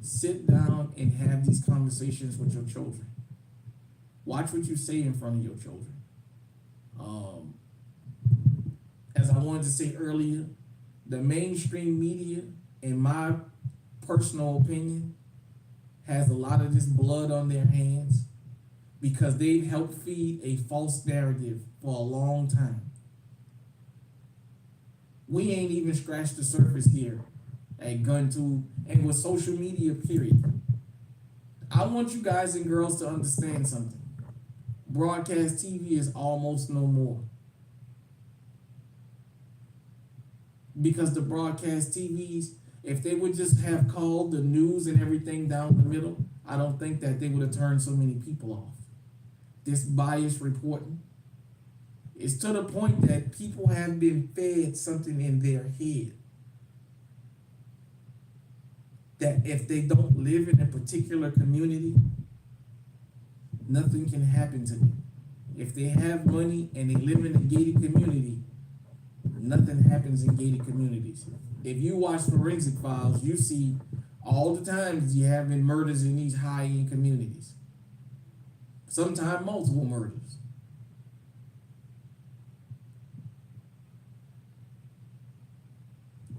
Sit down and have these conversations with your children. Watch what you say in front of your children. As I wanted to say earlier, the mainstream media, in my personal opinion, has a lot of this blood on their hands because they've helped feed a false narrative for a long time. We ain't even scratched the surface here at GunTube and with social media, period. I want you guys and girls to understand something. Broadcast TV is almost no more. Because the broadcast TVs, if they would just have called the news and everything down the middle, I don't think that they would have turned so many people off. This bias reporting is to the point that people have been fed something in their head that if they don't live in a particular community, nothing can happen to them. If they have money and they live in a gated community, nothing happens in gated communities. If you watch Forensic Files, you see all the times you having murders in these high-end communities. Sometimes multiple murders.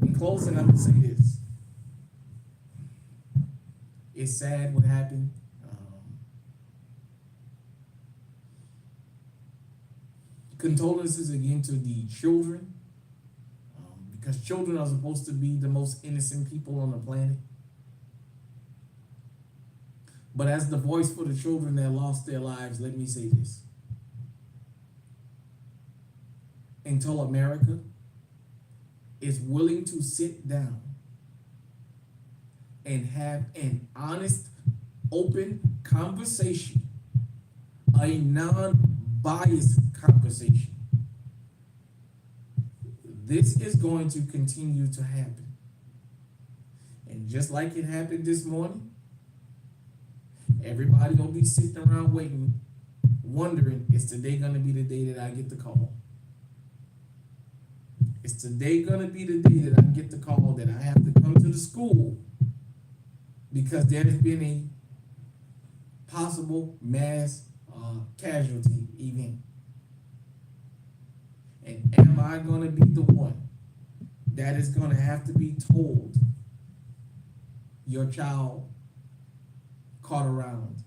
In closing, I'm gonna say this. It's sad what happened. Condolences again to the children, because children are supposed to be the most innocent people on the planet. But as the voice for the children that lost their lives, let me say this. Until America is willing to sit down and have an honest, open conversation, a non-biased conversation, this is going to continue to happen. And just like it happened this morning, everybody gonna be sitting around waiting, wondering, is today gonna be the day that I get the call? Is today gonna be the day that I get the call that I have to come to the school because there has been a possible mass casualty event? And am I going to be the one that is going to have to be told your child caught a round,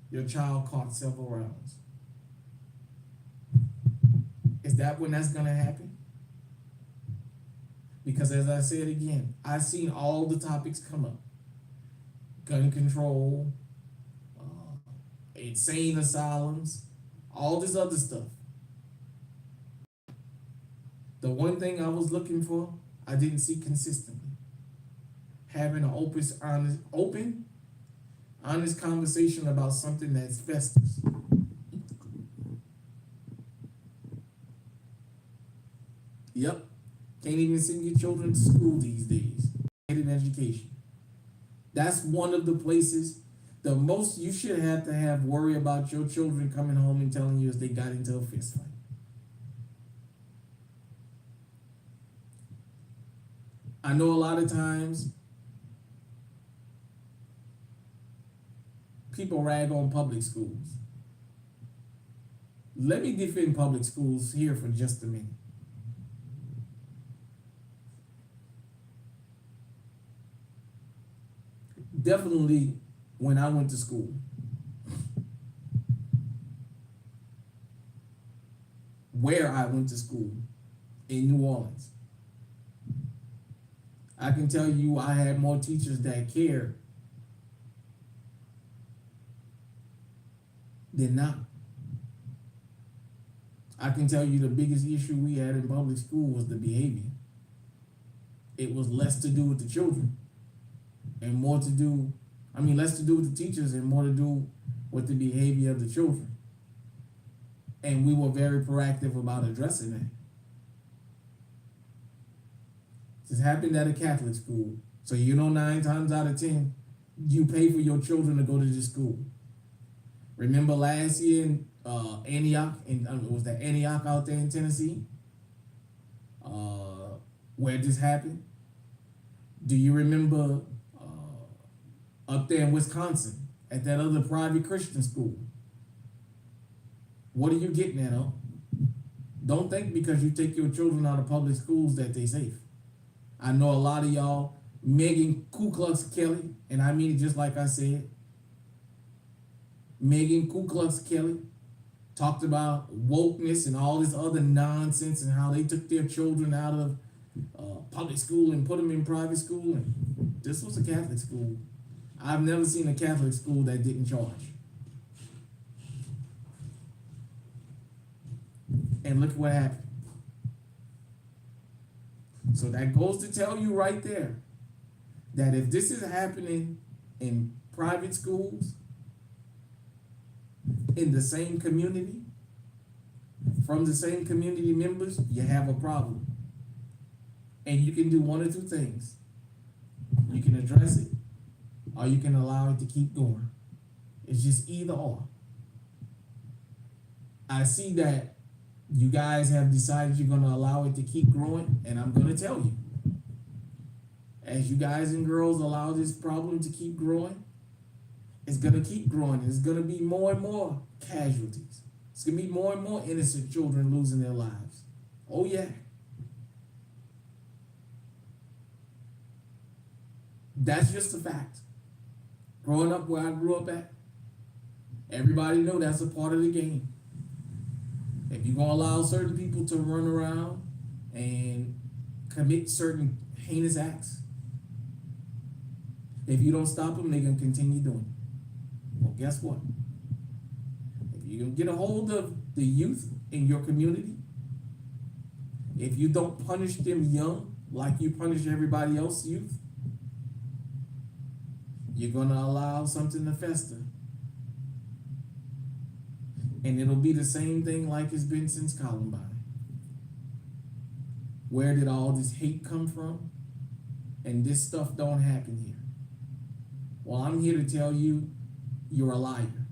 your child caught several rounds? Is that when that's going to happen? Because as I said again, I've seen all the topics come up. Gun control, insane asylums, all this other stuff. The one thing I was looking for, I didn't see consistently. Having an honest conversation about something that's festers. Yep. Can't even send your children to school these days. Get an education. That's one of the places the most you should have to have worry about your children coming home and telling you is they got into a fist fight. I know a lot of times people rag on public schools. Let me defend public schools here for just a minute. Definitely when I went to school, where I went to school in New Orleans, I can tell you I had more teachers that cared than not. I can tell you the biggest issue we had in public school was the behavior. It was less to do with the children and more to do, less to do with the teachers and more to do with the behavior of the children. And we were very proactive about addressing that. This happened at a Catholic school. So 9 times out of 10, you pay for your children to go to this school. Remember last year in Antioch, was that Antioch out there in Tennessee, where this happened? Do you remember up there in Wisconsin at that other private Christian school? What are you getting at, huh? Don't think because you take your children out of public schools that they safe. I know a lot of y'all, Megan Ku Klux Kelly, and I mean it just like I said, Megan Ku Klux Kelly talked about wokeness and all this other nonsense and how they took their children out of public school and put them in private school. And this was a Catholic school. I've never seen a Catholic school that didn't charge. And look what happened. So that goes to tell you right there that if this is happening in private schools, in the same community, from the same community members, you have a problem. And you can do one or two things. You can address it, or you can allow it to keep going. It's just either or. I see that you guys have decided you're going to allow it to keep growing, and I'm going to tell you. As you guys and girls allow this problem to keep growing, it's going to keep growing. There's going to be more and more casualties. It's going to be more and more innocent children losing their lives. Oh, yeah. That's just a fact. Growing up where I grew up at, everybody know that's a part of the game. If you're going to allow certain people to run around and commit certain heinous acts, if you don't stop them, they're going to continue doing it. Well, guess what? If you can get a hold of the youth in your community, if you don't punish them young like you punish everybody else's youth, you're going to allow something to fester. And it'll be the same thing like it's been since Columbine. Where did all this hate come from? And this stuff don't happen here. Well, I'm here to tell you, you're a liar.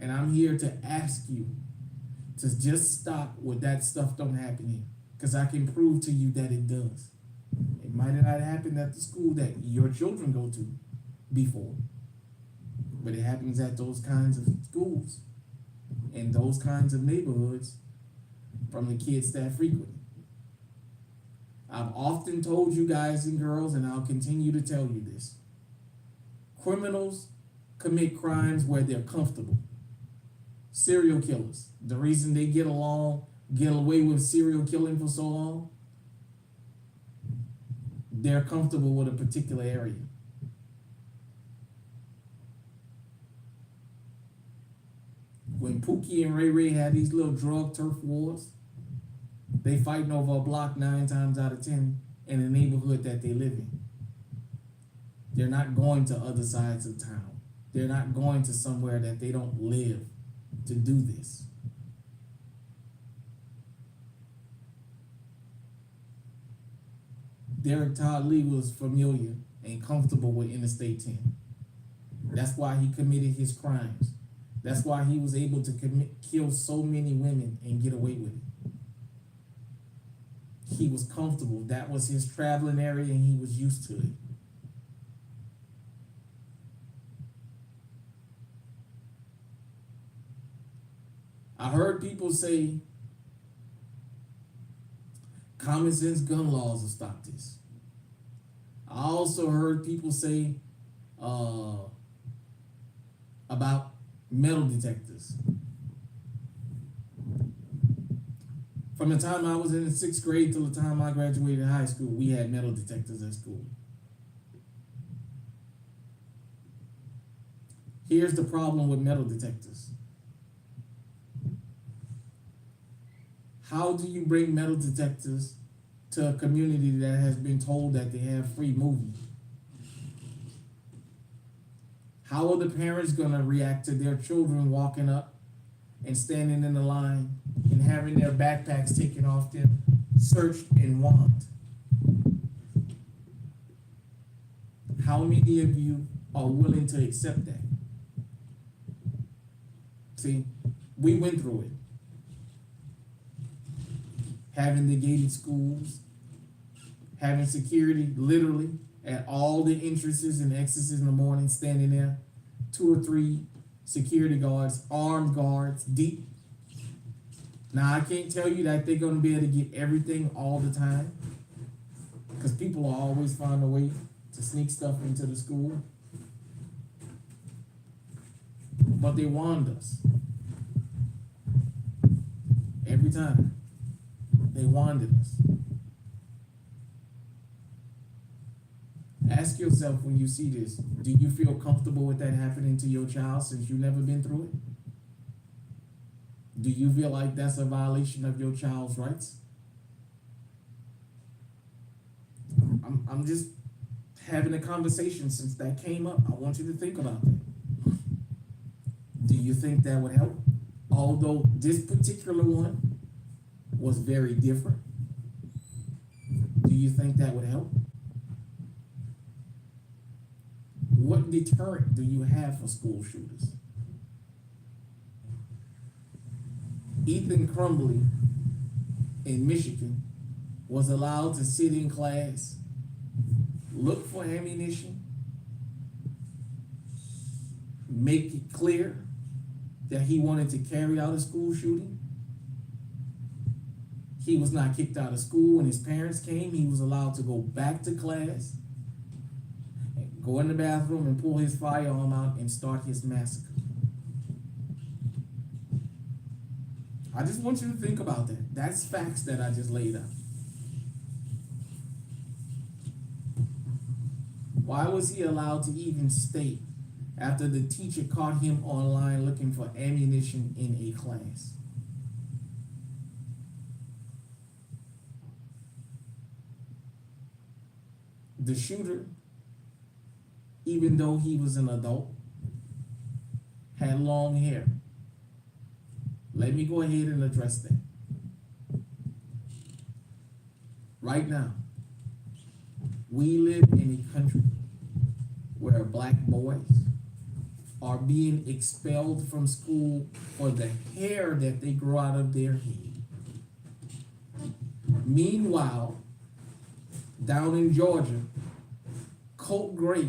And I'm here to ask you to just stop with that stuff don't happen here. Because I can prove to you that it does. It might not happen at the school that your children go to before. But it happens at those kinds of schools and those kinds of neighborhoods from the kids that frequent it. I've often told you guys and girls, and I'll continue to tell you this. Criminals commit crimes where they're comfortable. Serial killers, the reason they get away with serial killing for so long, they're comfortable with a particular area. When Pookie and Ray Ray had these little drug turf wars, they fighting over a block 9 times out of 10 in the neighborhood that they live in. They're not going to other sides of town. They're not going to somewhere that they don't live to do this. Derek Todd Lee was familiar and comfortable with Interstate 10. That's why he committed his crimes. That's why he was able to kill so many women and get away with it. He was comfortable. That was his traveling area and he was used to it. I heard people say common sense gun laws will stop this. I also heard people say about metal detectors. From the time I was in the 6th grade till the time I graduated high school, we had metal detectors at school. Here's the problem with metal detectors. How do you bring metal detectors to a community that has been told that they have free movement? How are the parents going to react to their children walking up and standing in the line and having their backpacks taken off them, searched and wand? How many of you are willing to accept that? See, we went through it. Having the gated schools, having security literally at all the entrances and exits in the morning, standing there, 2 or 3 security guards, armed guards, deep. Now, I can't tell you that they're going to be able to get everything all the time, because people will always find a way to sneak stuff into the school. But they warned us. Every time. They warned us. Ask yourself when you see this, do you feel comfortable with that happening to your child since you've never been through it? Do you feel like that's a violation of your child's rights? I'm just having a conversation since that came up. I want you to think about that. Do you think that would help? Although this particular one was very different, do you think that would help? What deterrent do you have for school shooters? Ethan Crumbly in Michigan was allowed to sit in class, look for ammunition, make it clear that he wanted to carry out a school shooting. He was not kicked out of school. When his parents came, he was allowed to go back to class, and go in the bathroom and pull his firearm out and start his massacre. I just want you to think about that. That's facts that I just laid out. Why was he allowed to even stay after the teacher caught him online looking for ammunition in a class? The shooter, even though he was an adult, had long hair. Let me go ahead and address that. Right now, we live in a country where black boys are being expelled from school for the hair that they grow out of their head. Meanwhile, down in Georgia, Colt Gray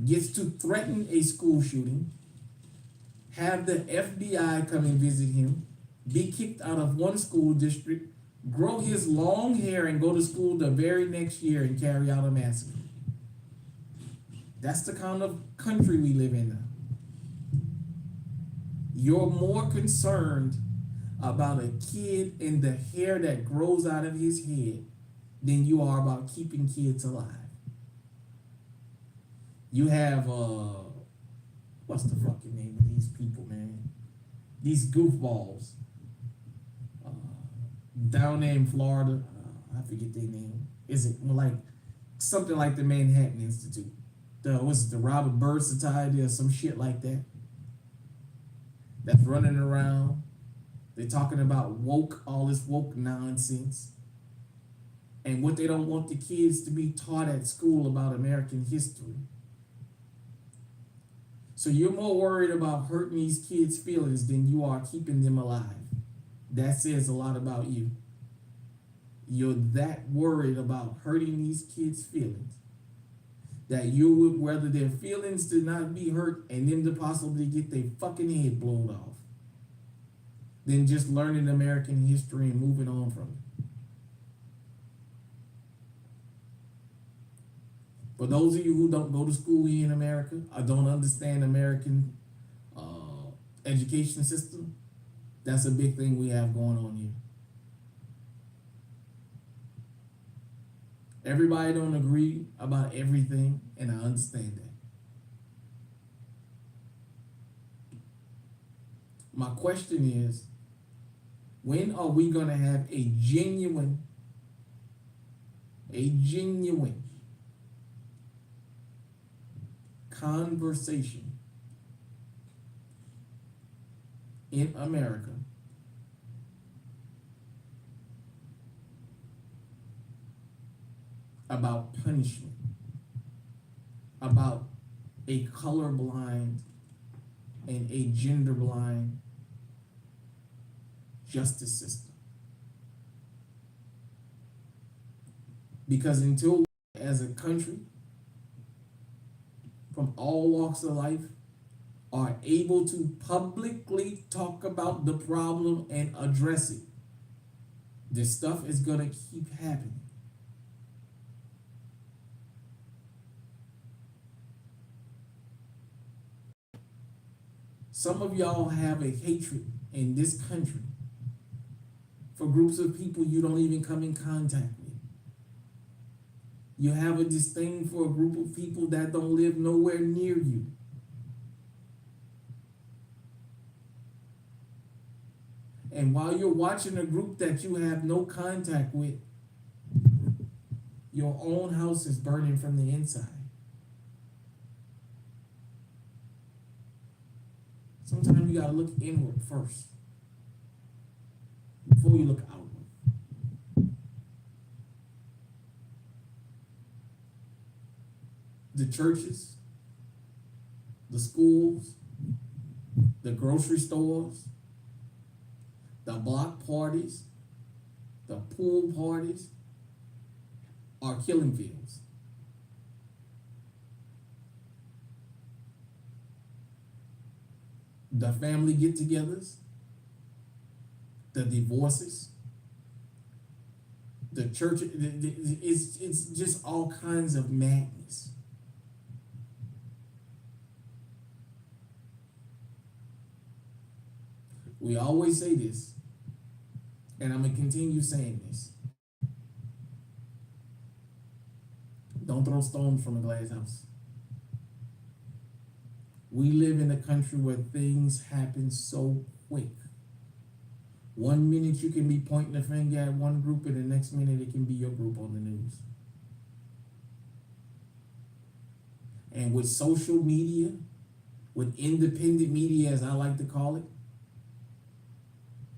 gets to threaten a school shooting, have the FBI come and visit him, be kicked out of one school district, grow his long hair and go to school the very next year and carry out a massacre. That's the kind of country we live in now. You're more concerned about a kid and the hair that grows out of his head than you are about keeping kids alive. You have, what's the fucking name of these people, man? these goofballs uh, down there in Florida. I forget their name. Is it like something like the Manhattan Institute? Was it the Robert Byrd Society or some shit like that? That's running around. They're talking about woke, all this woke nonsense. And what they don't want the kids to be taught at school about American history. So you're more worried about hurting these kids' feelings than you are keeping them alive. That says a lot about you. You're that worried about hurting these kids' feelings that you would rather their feelings to not be hurt and them to possibly get their fucking head blown off than just learning American history and moving on from it. For those of you who don't go to school here in America or don't understand American education system, that's a big thing we have going on here. Everybody don't agree about everything, and I understand that. My question is, when are we gonna have a genuine conversation in America about punishment, about a colorblind and a gender blind justice system? Because until, as a country, from all walks of life, are able to publicly talk about the problem and address it, this stuff is gonna keep happening. Some of y'all have a hatred in this country for groups of people you don't even come in contact with. You have a disdain for a group of people that don't live nowhere near you. And while you're watching a group that you have no contact with, your own house is burning from the inside. Sometimes you gotta look inward first before you look outward. The churches, the schools, the grocery stores, the block parties, the pool parties are killing fields. The family get-togethers, the divorces, the church, it's just all kinds of madness. We always say this, and I'm gonna continue saying this. Don't throw stones from a glass house. We live in a country where things happen so quick. 1 minute you can be pointing a finger at one group, and the next minute it can be your group on the news. And with social media, with independent media, as I like to call it,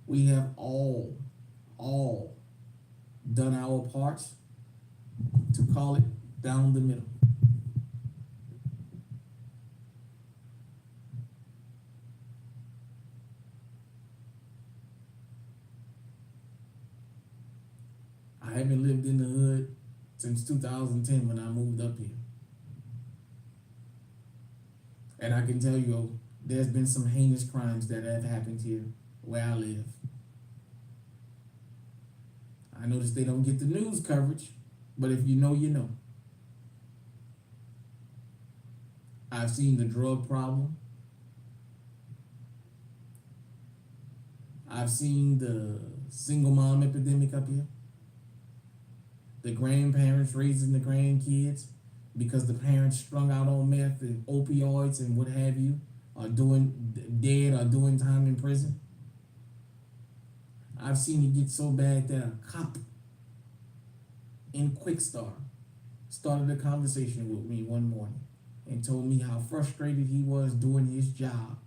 we have all done our parts to call it down the middle. I haven't lived in the hood since 2010 when I moved up here. And I can tell you, there's been some heinous crimes that have happened here where I live. I notice they don't get the news coverage, but if you know, you know. I've seen the drug problem. I've seen the single mom epidemic up here. The grandparents raising the grandkids because the parents strung out on meth and opioids and what have you, are doing dead or doing time in prison. I've seen it get so bad that a cop in Quick Start started a conversation with me one morning and told me how frustrated he was doing his job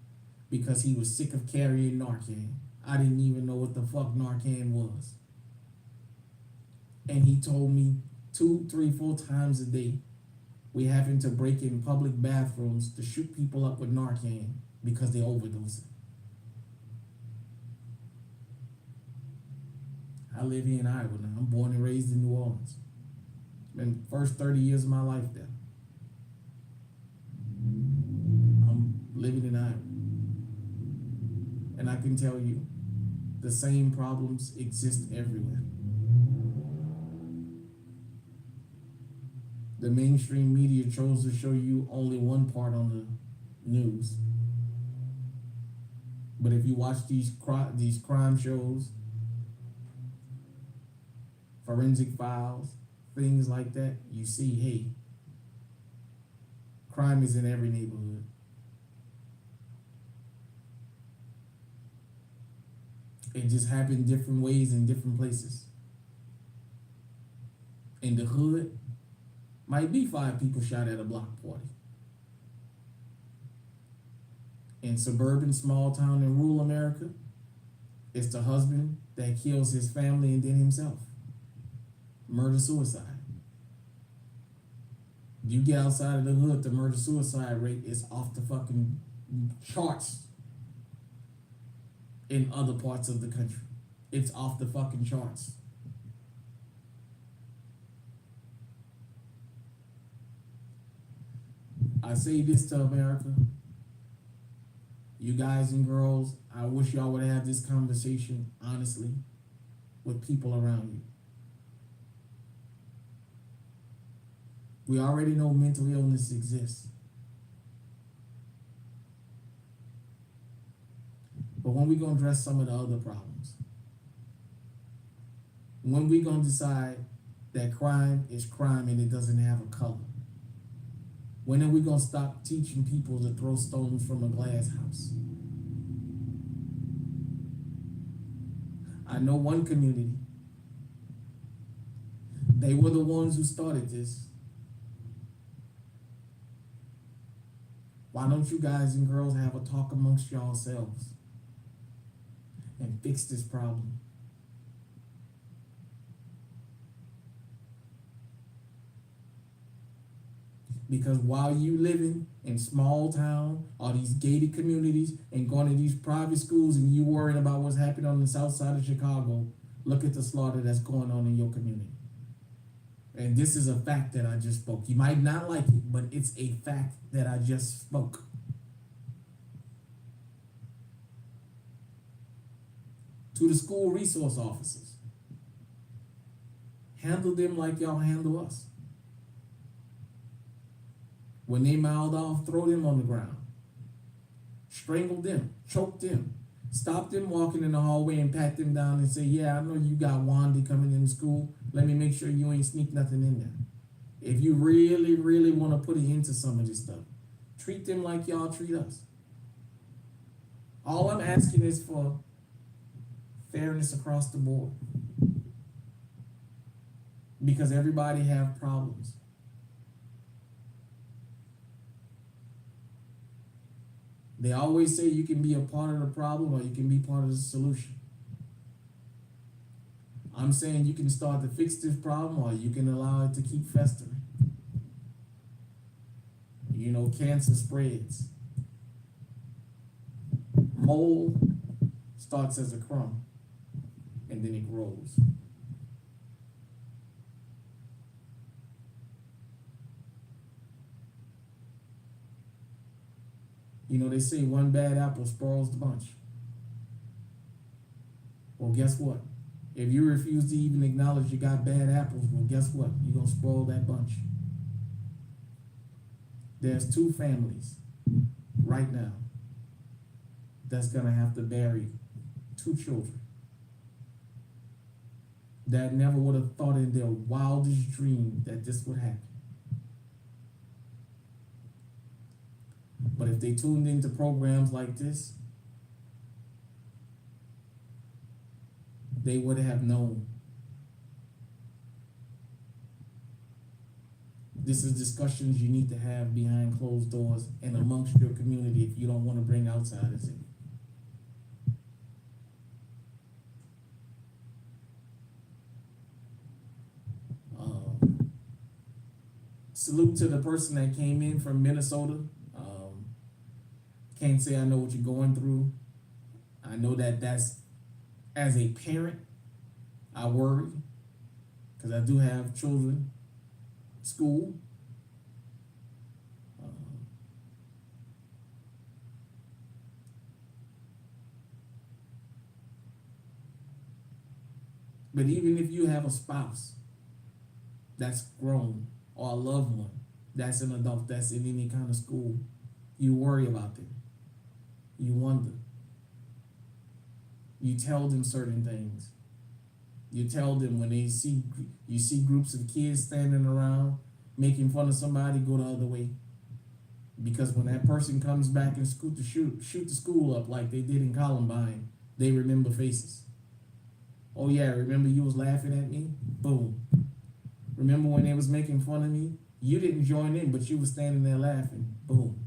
because he was sick of carrying Narcan. I didn't even know what the fuck Narcan was. And he told me 2, 3, 4 times a day we having to break in public bathrooms to shoot people up with Narcan because they overdosing. I live here in Iowa now. I'm born and raised in New Orleans. Been the first 30 years of my life there. I'm living in Iowa. And I can tell you, the same problems exist everywhere. The mainstream media chose to show you only one part on the news. But if you watch these crime shows, forensic files, things like that, you see, hey, crime is in every neighborhood. It just happened different ways in different places. In the hood, might be 5 people shot at a block party. In suburban, small town, and rural America, it's the husband that kills his family and then himself. Murder-suicide. You get outside of the hood, the murder-suicide rate is off the fucking charts in other parts of the country. It's off the fucking charts. I say this to America. You guys and girls, I wish y'all would have this conversation honestly with people around you. We already know mental illness exists. But when we gonna address some of the other problems? When we gonna decide that crime is crime and it doesn't have a color? When are we gonna stop teaching people to throw stones from a glass house? I know one community. They were the ones who started this. Why don't you guys and girls have a talk amongst yourselves and fix this problem? Because while you living in small town or these gated communities and going to these private schools and you worrying about what's happening on the south side of Chicago, look at the slaughter that's going on in your community. And this is a fact that I just spoke. You might not like it, but it's a fact that I just spoke. To the school resource officers, handle them like y'all handle us. When they mouthed off, throw them on the ground. Strangle them, choke them. Stop them walking in the hallway and pat them down and say, yeah, I know you got Wandy coming in school. Let me make sure you ain't sneak nothing in there. If you really, really want to put it into some of this stuff, treat them like y'all treat us. All I'm asking is for fairness across the board. Because everybody have problems. They always say you can be a part of the problem or you can be part of the solution. I'm saying you can start to fix this problem or you can allow it to keep festering. You know, cancer spreads. Mold starts as a crumb and then it grows. You know, they say one bad apple spoils the bunch. Well, guess what? If you refuse to even acknowledge you got bad apples, well, guess what? You're going to spoil that bunch. There's 2 families right now that's going to have to bury 2 children that never would have thought in their wildest dream that this would happen. But if they tuned into programs like this, they would have known. This is discussions you need to have behind closed doors and amongst your community if you don't want to bring outsiders in. Salute to the person that came in from Minnesota. Can't say I know what you're going through. I know that's, as a parent, I worry because I do have children, school. But even if you have a spouse that's grown or a loved one that's an adult that's in any kind of school, you worry about them. You wonder. You tell them certain things. You tell them when you see groups of kids standing around making fun of somebody, go the other way. Because when that person comes back and shoot the school up like they did in Columbine, they remember faces. Oh yeah, remember you was laughing at me? Boom. Remember when they was making fun of me? You didn't join in, but you was standing there laughing. Boom.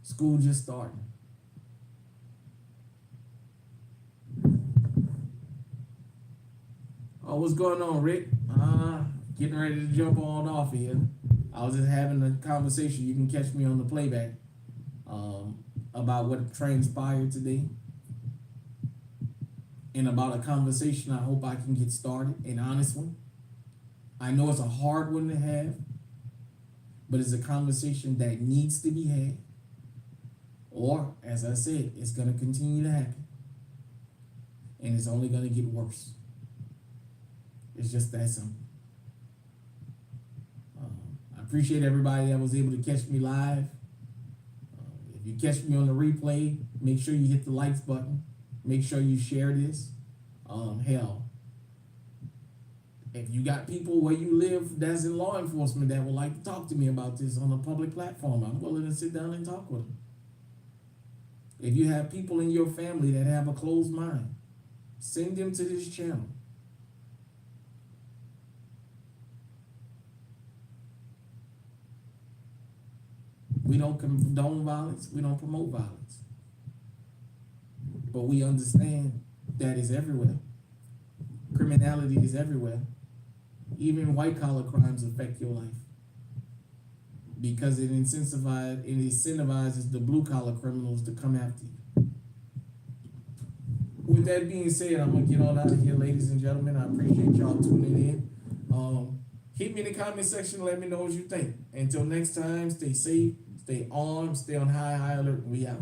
School just starting. Oh, what's going on, Rick? Getting ready to jump on off here. I was just having a conversation. You can catch me on the playback about what transpired today, and about a conversation I hope I can get started, an honest one. I know it's a hard one to have, but it's a conversation that needs to be had. Or, as I said, it's going to continue to happen. And it's only going to get worse. It's just that simple. I appreciate everybody that was able to catch me live. If you catch me on the replay, make sure you hit the likes button. Make sure you share this. Hell, if you got people where you live that's in law enforcement that would like to talk to me about this on a public platform, I'm willing to sit down and talk with them. If you have people in your family that have a closed mind, send them to this channel. We don't condone violence. We don't promote violence. But we understand that it's everywhere. Criminality is everywhere. Even white-collar crimes affect your life. Because it incentivizes the blue-collar criminals to come after you. With that being said, I'm going to get on out of here, ladies and gentlemen. I appreciate y'all tuning in. Hit me in the comment section and let me know what you think. Until next time, stay safe, stay armed, stay on high alert. We out.